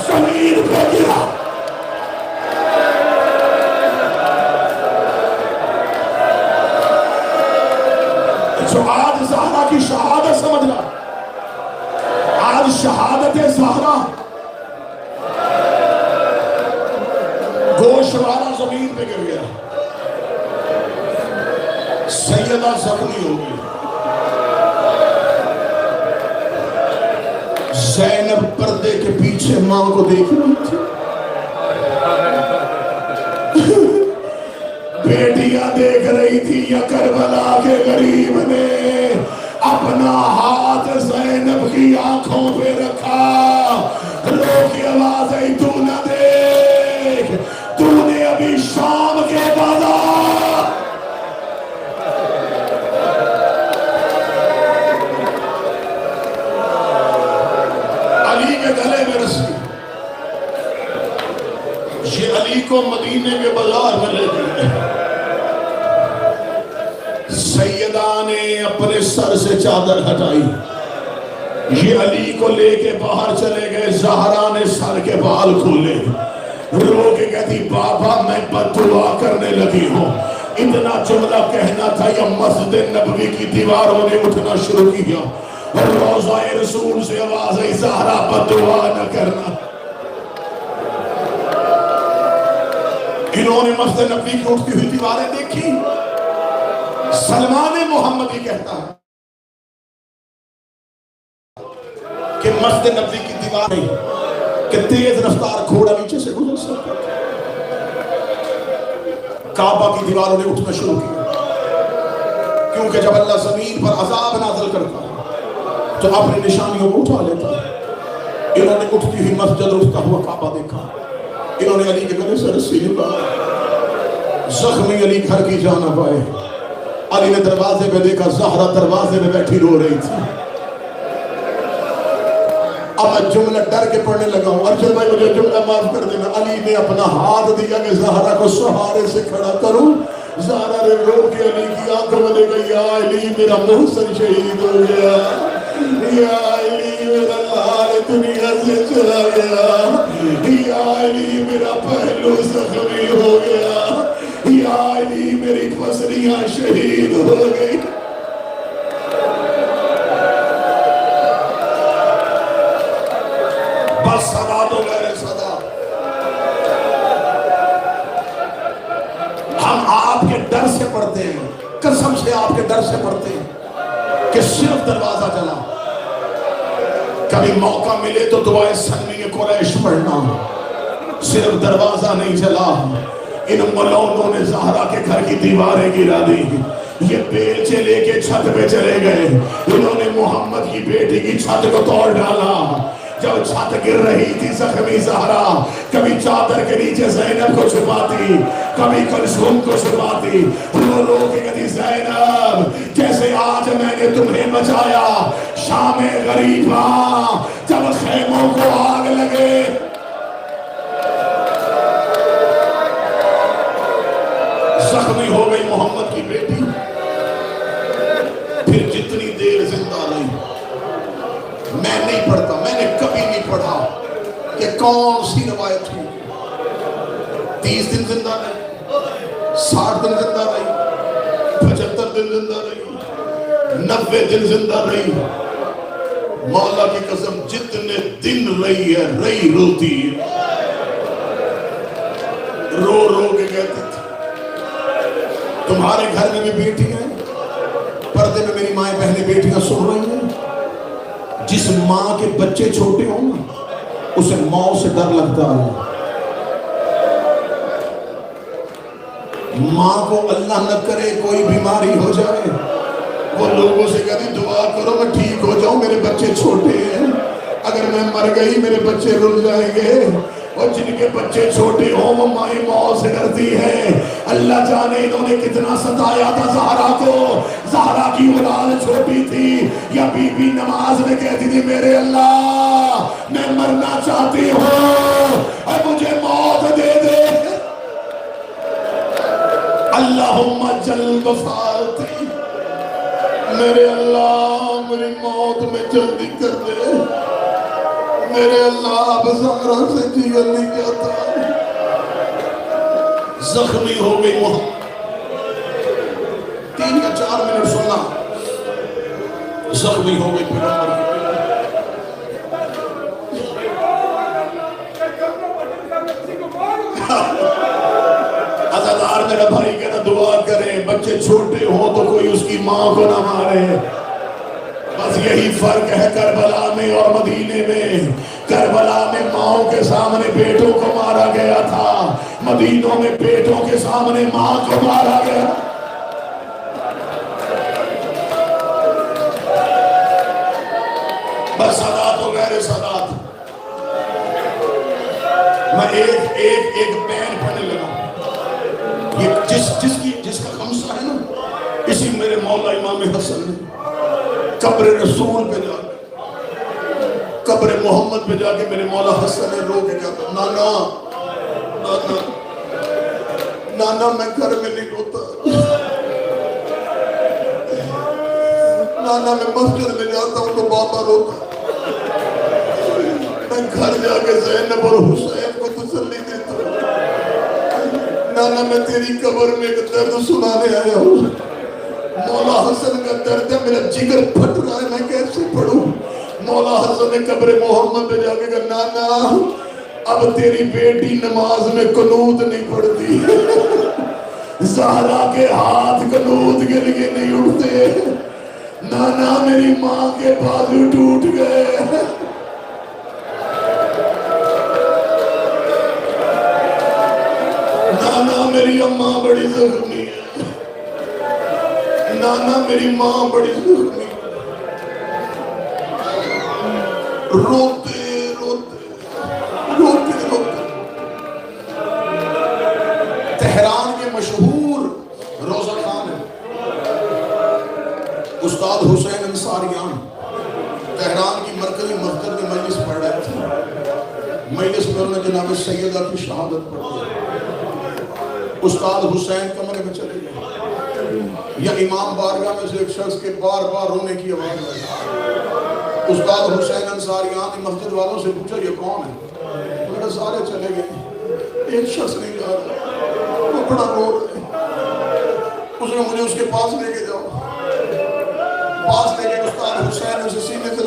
زمین پہ گرا۔ جو آج زہرا کی شہادت سمجھنا، آج شہادت زہرا گوشوارہ زمین پہ گر گیا، سیدہ زخمی ہو گئی، زینب پردے کے پیچھے ماں کو دیکھ رہی تھی، بیٹیاں دیکھ رہی تھی، یا کربلا کے غریب نے اپنا ہاتھ زینب کی آنکھوں پہ رکھا، رو کی آواز آئی تو نہ دیکھ، تو نے ابھی شام کے بازار علی کے گلے میں رسی، یہ علی کو مدینے کے بازار میں لے گئے، سیدہ نے اپنے سر سے چادر ہٹائی، یہ علی کو لے کے باہر چلے گئے. زہرا نے سر کے بال کھولے, رو کے کہتی بابا میں بد دعا کرنے لگی ہوں. اتنا جملہ کہنا تھا یا مسجد نبوی کی دیواروں نے اٹھنا شروع کیا اور روضہ رسول سے آواز آئی زہرا بد دعا نہ کرنا. انہوں نے مسجد نبوی کی اٹھتی ہوئی دیواریں دیکھی. سلمان محمدی کہتا ہے کہ مسجد نبوی کی دیواریں کہ تیز رفتار گھوڑا نیچے سے گزر سکتا. کعبہ کی دیواروں نے اٹھنا شروع کیا, کیونکہ جب اللہ زمین پر عذاب نازل کرتا ہے تو اپنی نشانیوں کو اٹھا لیتا ہے. انہوں نے اٹھتی ہوئی مسجد اٹھتا ہوا کعبہ دیکھا. انہوں نے علی کے گلے سے رسی نکالی. زخمی علی گھر کی جا نہ پائے. علی نے دروازے پہ دیکھا, زہرا دروازے میں بیٹھی رو رہی تھی. اب میں جملہ ڈر کے پڑھنے لگا ہوں. ارشد بھائی مجھے جملہ معاف کر دینا. علی نے اپنا ہاتھ دیا کہ زہرا کو سہارے سے کھڑا کروں. زہرا نے رو کے علی کی آنکھوں میں لے گئی, یا علی میرا محسن شہید ہو گیا, یا علی میرا لال دنیا سے چلا گیا, یا علی میرا پہلو زخمی ہو گیا, یا علی میری پسلیاں شہید ہو گئی. بس صدا دو میرے صدا. ہم آپ کے ڈر سے پڑھتے ہیں, قسم سے آپ کے ڈر سے پڑھتے ہیں کہ صرف دروازہ چلا. کبھی موقع ملے تو دعائے سنی قریش پڑھنا. صرف دروازہ نہیں چلا. ان ملونوں نے زہرا کے گھر کی دیواریں گرا دی. یہ بیلچے لے کے چھت پہ چلے گئے. انہوں نے محمد کی بیٹی کی چھت کو توڑ ڈالا. جب چھت گر رہی تھی زخمی زہرا کبھی چادر کے نیچے زینب کو چھپاتی, کبھی کلثوم کو چھپاتی. انہوں لوگوں کی کہتی زینب جیسے آج میں نے تمہیں بچایا شام غریباں جب خیموں کو آگ لگے. زخمی ہو گئی محمد کی بیٹی. پھر جتنی دیر زندہ رہی میں نہیں پڑھتا, میں نے کبھی نہیں پڑھا کہ کون سی روایت ہوئی. 30 دن زندہ رہی, 60 دن زندہ رہی, 75 دن زندہ رہی, 90 دن زندہ رہی. مولا کی قسم جتنے دن رہی ہے رہی روتی ہے. رو رو کے کہتی تھی. تمہارے گھر میں بھی بیٹی ہیں, پردے میں میری مائیں بہنیں بیٹیاں سو رہی ہیں. جس ماں کے بچے چھوٹے ہوں نا اسے موت سے ڈر لگتا ہے. ماں کو اللہ نہ کرے کوئی بیماری ہو جائے, وہ لوگوں سے کہتی دعا کرو میں ٹھیک ہو جاؤں, میرے بچے چھوٹے ہیں, اگر میں مر گئی میرے بچے رل جائیں گے. اور جن کے بچے چھوٹے ہوں وہ مائیں موت سے ڈرتی ہے. اللہ جانے انہوں نے کتنا ستایا تھا زہرا کو. زہرا کی اولاد چھوٹی تھی, یا بی بی نماز میں کہتی تھی میرے اللہ میں مرنا چاہتی ہوں اور مجھے موت دے دے. اللہم جل وفاتی, میرے اللہ میری موت میں جلدی کر دے. میرے اللہ اب زہرا سے جیل نہیں جاتا. زخمی ہو گئی محمد. 3 یا 4 منٹ سننا. زخمی ہو گئی پیغمبر کی. عزادار میرا بھائی کہنا دعا کریں بچے چھوٹے ہوں تو کوئی اس کی ماں کو نہ مارے. بس یہی فرق ہے کربلا میں اور مدینے میں. کربلا میں ماں کے سامنے بیٹوں کو مارا گیا تھا, مدینوں میں بیٹوں کے سامنے ماں کو مارا گیا. بس صدات و غیر صدات. میں ایک پین پڑھنے لگا. یہ جس کا خمسہ ہے نا اسی میرے مولا امام حسن نے قبر رسول پہ جا کے, قبر محمد پہ جا کے میرے مولا حسن نے رو کے کہا نانا نانا نانا میں گھر میں نہیں روتا, نانا میں مسجد میں جاتا ہوں تو بابا روتا. میں گھر جا کے زینب اور حسین کو تسلی دیتا ہوں، نانا میں تیری قبر میں ایک درد سنانے آیا ہوں، مولا حسن کا درد ہے، میرا جگر پھٹ رہا ہے، میں کیسے پڑھوں؟ مولا حسن نے قبر محمد پہ جا کے کہا نانا اب تیری بیٹی نماز میں قنوت نہیں پڑھتی، زہرا کے ہاتھ قنوت کے لیے نہیں اٹھتے، نانا میری ماں کے بازو ٹوٹ گئے، نانا میری اماں بڑی زخمی ہے، نانا میری ماں بڑی زخمی ہے، روتے روتے روتے روتے تہران کے مشہور روزہ خان ہے استاد حسین انصاریان، تہران کی مرکزی مسجد میں مجلس پڑھ رہے تھے، مجلس میں انہوں نے جناب سیدہ کی شہادت پڑھی، استاد حسین کمرے میں چلے گئے، یا امام بارگاہ میں سے ایک شخص کے بار بار رونے کی آواز آئی، استاد حسین انصاریان نے مسجد والوں سے پوچھا یہ کون ہے؟ انہوں نے سارے چلے گئے، ایک شخص نہیں جا رہا، وہ بڑا رو رہا ہے، اس نے مجھے اس کے پاس لے کے جاؤ، پاس لے کے استاد حسین اسے سینے سے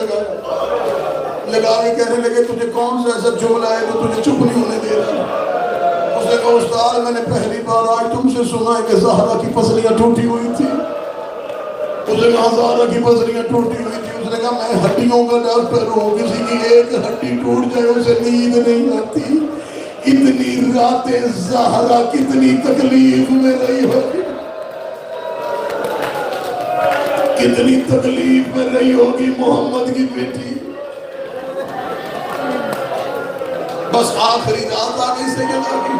لگا کے کہنے لگے تجھے کون سا ایسا جملہ ہے جو تجھے چپ نہیں ہونے دے رہا؟ اس نے کہا استاد میں نے پہلی بار آج تم سے سنا ہے کہ زہرا کی پسلیاں ٹوٹی ہوئی تھی، اس نے کہا زہرا کی پسلیاں ٹوٹی ہوئی تھی، اس نے کہا میں ہڈیوں کا ڈاکٹر ہوں، کسی کی ایک ہڈی ٹوٹ جائے اسے نیند نہیں آتی، اتنی راتیں زہرا کتنی تکلیف میں رہی ہوگی، کتنی تکلیف میں رہی ہوگی محمد کی بیٹی، بس آخری رات آ گئی سیدہ کی،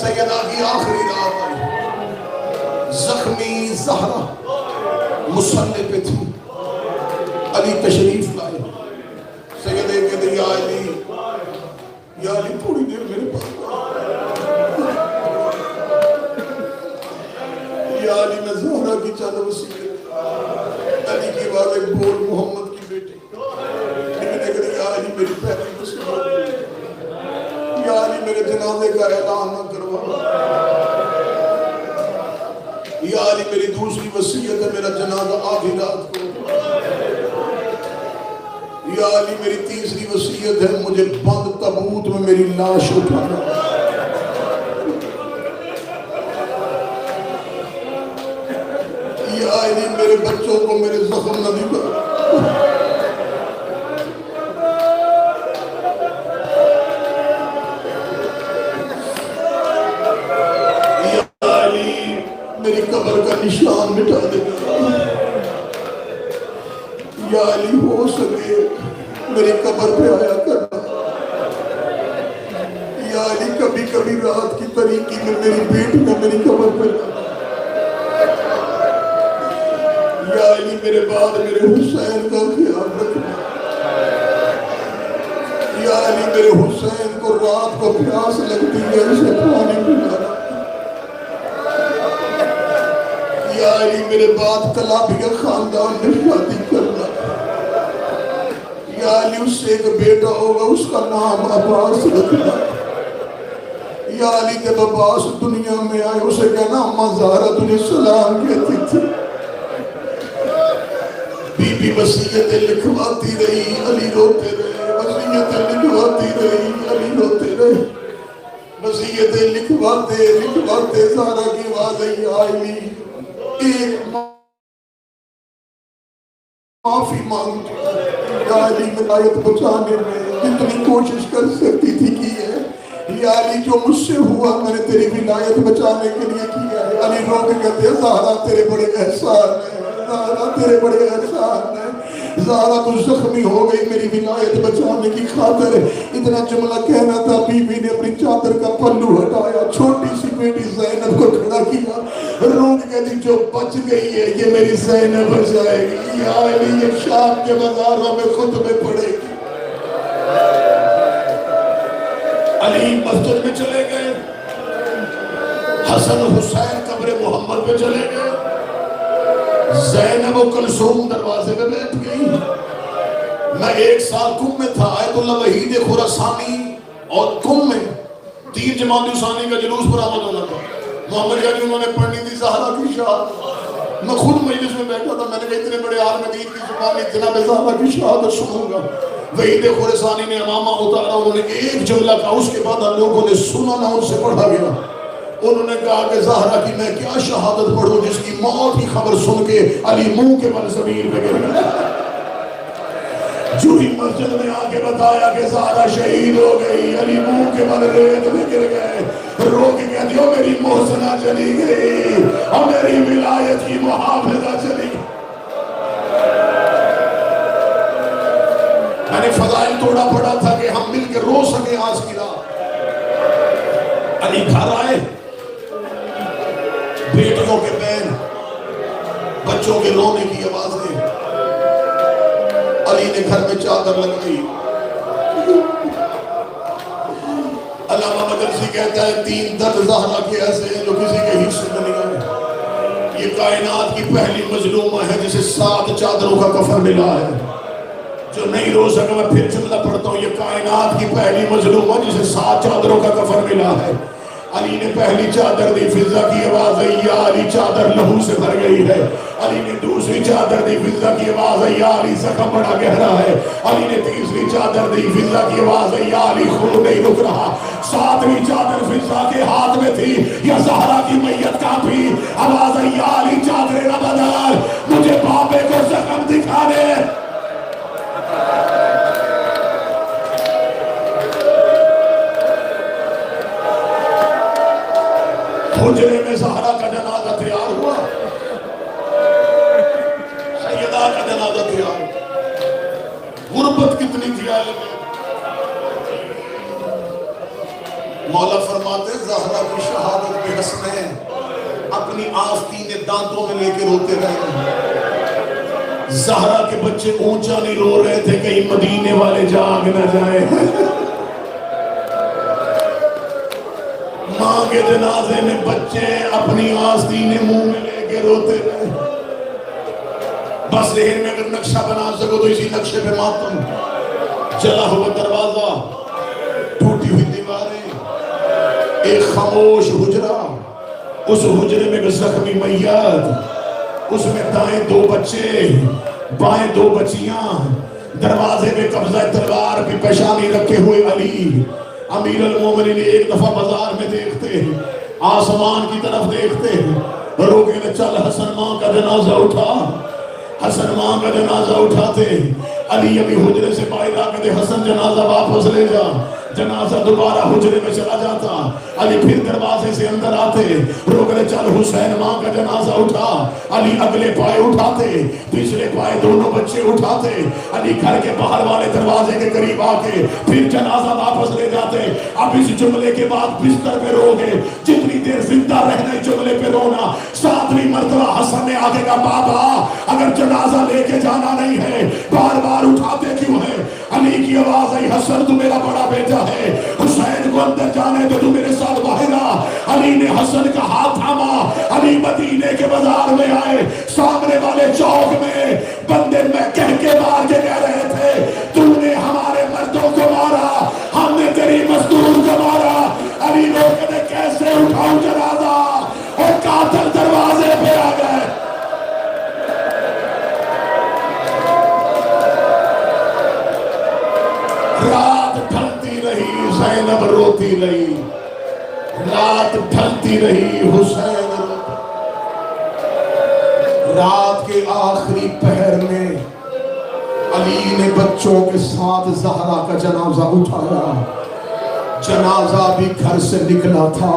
سیدہ کی آخری رات آئی، زخمی زہرا مصلی پہ تھی، علی تشریف لائے، سیدہ کہتے یا علی تھوڑی دیر میرے پاس یا علی میں زہرا کی چند وسیلت، علی کی بات ایک بول محمد کی بیٹی، لیکن اگر یا علی میری پہلی وسیلت، یا علی میرے جنازے کا اعلان نہ کروا، یا علی میری دوسری وصیت ہے میرا جنازہ آدھی رات کو، یا علی میری تیسری وصیت ہے مجھے بند تابوت میں میری لاش اٹھانا، یا علی میرے بچوں کو میرے زخم نہ دکھا، یا علی میری قبر کا نشان مٹا دینا، یا علی ہو سکے میری قبر پہ آیا کرنا، یا علی کبھی کبھی رات کی طریقی میں میری بیٹی کا میری قبر پہ لانا، یا علی میرے بعد میرے حسین کا خیال رکھنا، یا علی میرے حسین کو رات کو پیاس لگتی ہے اسے پانی پلانا، یا علی میرے بعد کلابیہ خاندان میں شادی کرنا، یا علی اس سے ایک بیٹا ہوگا اس کا نام عباس رکھنا، یا علی جب عباس دنیا میں آئے اسے کہنا اماں زہرا تجھے سلام کہتی تھی، بی بی وصیتیں لکھواتی رہی علی روتے رہے، وصیتیں لکھواتی رہی علی روتے رہے، وصیتیں لکھواتے زہرا کی آواز آئی علی ایک معافی مانگتی، یا علی ولایت بچانے میں جتنی کوشش کر سکتی تھی کی ہے، یا علی جو مجھ سے ہوا میں نے تیری ولایت بچانے کے لیے کیا ہے، علی رو کے کہتے ہیں زہرا تیرے بڑے احسان ہیں، زہرا تیرے بڑے احسان ہیں، زہرا تو زخمی ہو گئی میری ولایت بچانے کی خاطر، اتنا جملہ کہنا تھا، بی بی نے اپنی چادر کا پلو ہٹایا، چھوٹی سی بیٹی زینب کو کھڑا کیا، رو کے کہتی جو بچ گئی ہے یہ میری زینب بچائے گی، یا علی یہ شام کے بازاروں میں خطبے پڑے گی، علی مسجد میں چلے گئے، حسن حسین قبر محمد پہ چلے گئے، زینب و کلثوم دروازے پہ بیٹھ گئی، میں 1 سال کم میں تھا، آیت اللہ وحید خراسانی اور کم میں 3 جمادی ثانی کا جلوس برآمد ہونا تھا. محمد یعنی انہوں نے پڑھنی تھی زہرا کی شہادت. میں خود مجلس میں بیٹھا تھا، میں نے کہا اتنے بڑے عالم دین کی زبان میں جناب زہرا کی شہادت سنوں گا. وحید خراسانی نے امامہ اتارا، انہوں نے ایک جملہ کہا، اس کے بعد لوگوں نے سنا نہ ان سے پڑھا گیا. انہوں نے کہا کہ زہرا کی میں کیا شہادت پڑھوں جس کی موت کی خبر سن کے علی منہ کے بل زمین پہ گر گئے. جو ہی مسجد میں آ کے بتایا کہ زہرا شہید ہو گئی، علی منہ کے بل ریت میں گر گئے. رو کے کہتی ہو میری محسنہ چلی گئی اور میری ولایت کی محافظہ چلی گئی. میں نے فضائل توڑا پڑا تھا کہ ہم مل کے رو سکیں آج کی رات. علی گھر آئے، بیٹیوں کے بین، بچوں کے رونے کی آوازیں. علی نے گھر میں چادر لگائی. علامہ مدرسی کہتا ہے 3 درد زہرا کے ایسے ہیں جو کسی کے حصے میں نہیں آئے. یہ کائنات کی پہلی مظلومہ ہے جسے 7 چادروں کا کفن ملا ہے. جو نہیں رو سکا میں پھر جملہ پڑھتا ہوں، یہ کائنات کی پہلی مظلومہ جسے 7 چادروں کا کفن ملا ہے. علی نے پہلی چادر دی، فضا کی آواز آئی یا علی چادر لہو سے بھر گئی ہے. علی نے دوسری چادر دی، فضا کی آواز آئی یا علی زخم بڑا گہرا ہے. علی نے تیسری چادر دی، فضا کی آواز آئی یا علی خون نہیں رک رہا. 7ویں چادر فضا کے ہاتھ میں تھی، یا زہرا کی میت کانپی. آواز آئی یا علی چادر نہ بدل، مجھے بابے کو زخم دکھا دے. حجرے میں زہرا کا جنازہ تیار ہوا، سیدہ کا جنازہ تیار ہوا. غربت کتنی تھی عالم میں. مولا فرماتے زہرا کی شہادت کے حسنین اپنی آستین دانتوں میں لے کے روتے رہے. زہرا کے بچے اونچا نہیں رو رہے تھے کہیں مدینے والے جاگ نہ جائیں. ماں کے جنازے میں بچے اپنی آستین منہ میں لے کے روتے رہے. بس ذہن میں اگر نقشہ بنا سکو تو اسی نقشے پہ ماتم. جلا ہوا دروازہ، ٹوٹی ہوئی دیواریں، ایک خاموش حجرہ، اس حجرے میں ایک زخمی میت، اس میں دائیں 2 بچے، بائیں 2 بچیاں، دروازے میں قبضہ تلوار کی پیشانی رکھے ہوئے علی. امیر المومنین ایک دفعہ بازار میں دیکھتے ہیں، آسمان کی طرف دیکھتے ہیں، روکے نے چل حسن ماں کا جنازہ اٹھا. حسن ماں کا جنازہ اٹھاتے، علی ابھی حجرے سے باہر آ کے حسن جنازہ واپس لے جا. جنازہ دوبارہ حجرے میں چلا جاتا. علی پھر دروازے سے اندر آتے، روکنے چل حسین ماں کا جنازہ اٹھا. علی اگلے پائے اٹھاتے، پچھلے پائے دونوں بچے اٹھاتے. علی گھر کے باہر والے دروازے کے قریب آ کے پھر جنازہ واپس لے جاتے. اب اس جملے کے بعد بستر پہ رو گے جتنی دیر زندہ رہنا جملے پہ رونا. 7ویں مرتبہ حسن نے آگے کا بابا اگر جنازہ لے کے جانا نہیں ہے بار بار اٹھاتے کیوں ہے؟ علی کی آواز آئی حسن تو میرا بڑا بیٹا ہے، حسین کو اندر جانے تو میرے ساتھ باہر آ. علی نے حسن کا ہاتھ تھاما. علی مدینے کے بازار میں آئے، سامنے والے چوک میں بندے میں کہہ کے مار کے کہہ رہے تھے تو نے ہمارے مردوں کو مارا، ہم نے تیری مزدور کو مارا. علی لوگ نے کیسے اٹھاؤں جنازہ، اور قاتل دروازے پہ آ گئے. رات ڈھلتی رہی، زینب روتی رہی. رات ڈھلتی رہی، حسین رات کے آخری پہر میں علی نے بچوں کے ساتھ زہرا کا جنازہ اٹھایا. جنازہ بھی گھر سے نکلا تھا،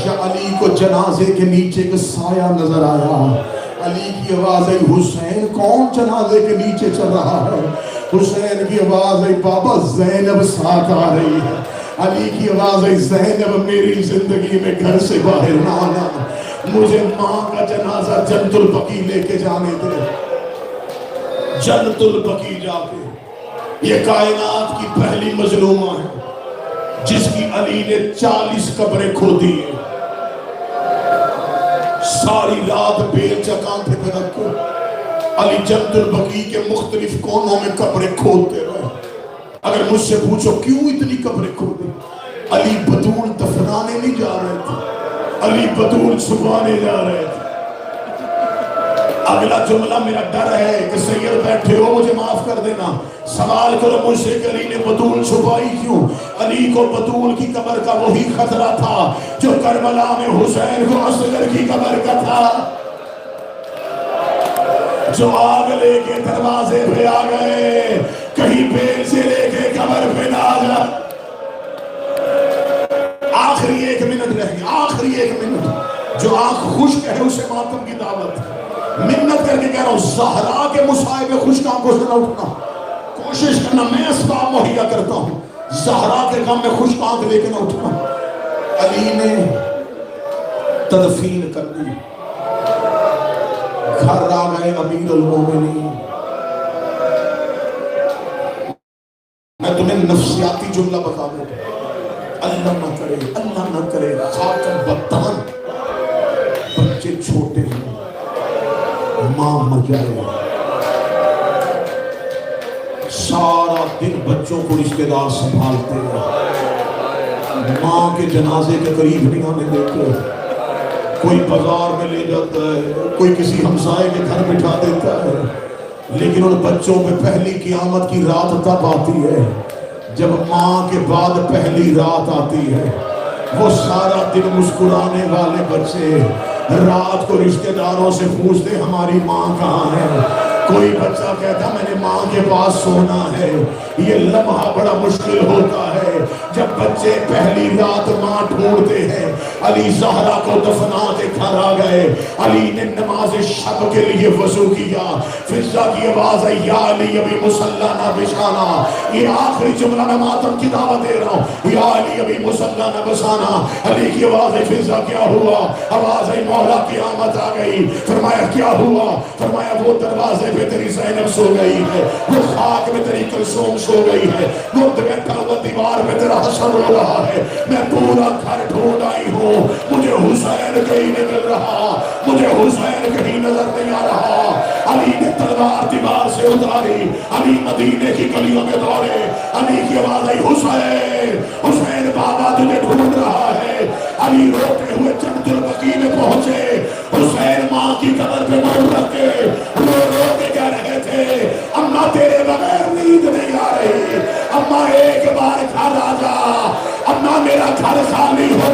یا علی کو جنازے کے نیچے کا سایہ نظر آیا. علی کی آواز آئی حسین کون جنازے کے نیچے چل رہا ہے؟ حسین کی آواز آئی بابا زینب ساتھ آ رہی ہے. علی کی آواز آئی زینب میری زندگی میں گھر سے باہر نہ آنا، مجھے ماں کا جنازہ جنت البقیع لے کے جانے دے. جنت البقیع جا کے، یہ کائنات کی پہلی مظلومہ ہے جس کی علی نے 40 قبریں کھودی ہیں. ساری رات بیل چا کانٹے پہ رکھو. علی جنت البقیع کے مختلف کونوں میں قبریں کھودتے رہے. اگر مجھ سے پوچھو کیوں اتنی قبریں کھودی، علی بطول دفنانے نہیں جا رہے تھے، علی بطول چھپانے جا رہے تھے. اگلا جملہ میرا ڈر ہے کہ سید بیٹھے ہو مجھے معاف کر دینا، سوال کرو مجھ سے کہ علی نے بطول چھپائی کیوں؟ علی کو بطول کی قبر کا وہی خطرہ تھا جو کربلا میں حسین کو اصغر کی قبر کا تھا. جو آگ لے کے دروازے پہ آ گئے، کہیں پیر سے لے کے قبر پہ نہ آ جا. آخری ایک منٹ رہ گیا، آخری ایک منٹ. جو آنکھ خشک ہے اسے ماتم کی دعوت. منت کر کے کہہ رہا ہوں، زہرا کے مصائب خشک آنکھوں سے نہ اٹھنا. کوشش کرنا، میں اسباب مہیا کرتا ہوں، زہرا کے غم میں خشک آنکھ لے کے نہ اٹھنا. علی نے تدفین کر دی، گھر آ گئے امیر المومنین. میں تمہیں نفسیاتی جملہ بتا دوں، اللہ نہ کرے، اللہ نہ کرے، خاتم بدان بچے چھوٹے ہیں، ماں مر جائے، سارا دن بچوں کو رشتہ دار سنبھالتے ہیں، ماں کے جنازے کے قریب نہیں آنے دیتے. کوئی بازار میں لے جاتا ہے، کوئی کسی ہمسائے کے گھر بٹھا دیتا ہے. لیکن ان بچوں پہ پہلی قیامت کی رات تب آتی ہے جب ماں کے بعد پہلی رات آتی ہے. وہ سارا دن مسکرانے والے بچے رات کو رشتہ داروں سے پوچھتے ہماری ماں کہاں ہے. کوئی بچہ کہتا میں نے ماں کے پاس سونا ہے. یہ لمحہ بڑا مشکل ہوتا ہے جب بچے پہلی رات ماں ڈھونڈتے ہیں. علی زہرا کو دفنا کے گھر آ گئے. علی نے نماز شب کے لیے وضو کیا. فضا کی آواز ہے یا علی ابھی مصلی نہ بچھانا. یہ آخری جملہ میں ماتم کی دعوت دے رہا ہوں، یا علی ابھی مصلی نہ بچھانا. علی کی آواز ہے فضا کیا ہوا؟ آواز ہے مولا قیامت آ گئی. فرمایا کیا ہوا؟ فرمایا وہ دروازے پہ تیری زینب سو گئی ہے، وہ خاک میں تیری کلثوم سو گئی ہے، وہ بیٹھا ہوا دیوار پہ تیرا حسن رو رہا ہے. میں پورا گھر ڈھونڈ آئی ہوں، مجھے حسین کہیں نہیں مل رہا، مجھے حسین کہیں نظر نہیں آ رہا. علی نے تلوار دیوار سے اتاری، علی مدینے کی گلیوں میں دوڑے. علی کی آواز آئی حسین، حسین بابا تجھے ڈھونڈ رہا ہے. علی روتے ہوئے جنت البقیع میں پہنچے. حسین ماں کی قبر پہ مر رکھے رو رو کے کہہ رہے تھے اماں تیرے بغیر نیند نہیں آ رہی، اماں ایک بار گھر آ جا، اماں میرا گھر خالی ہو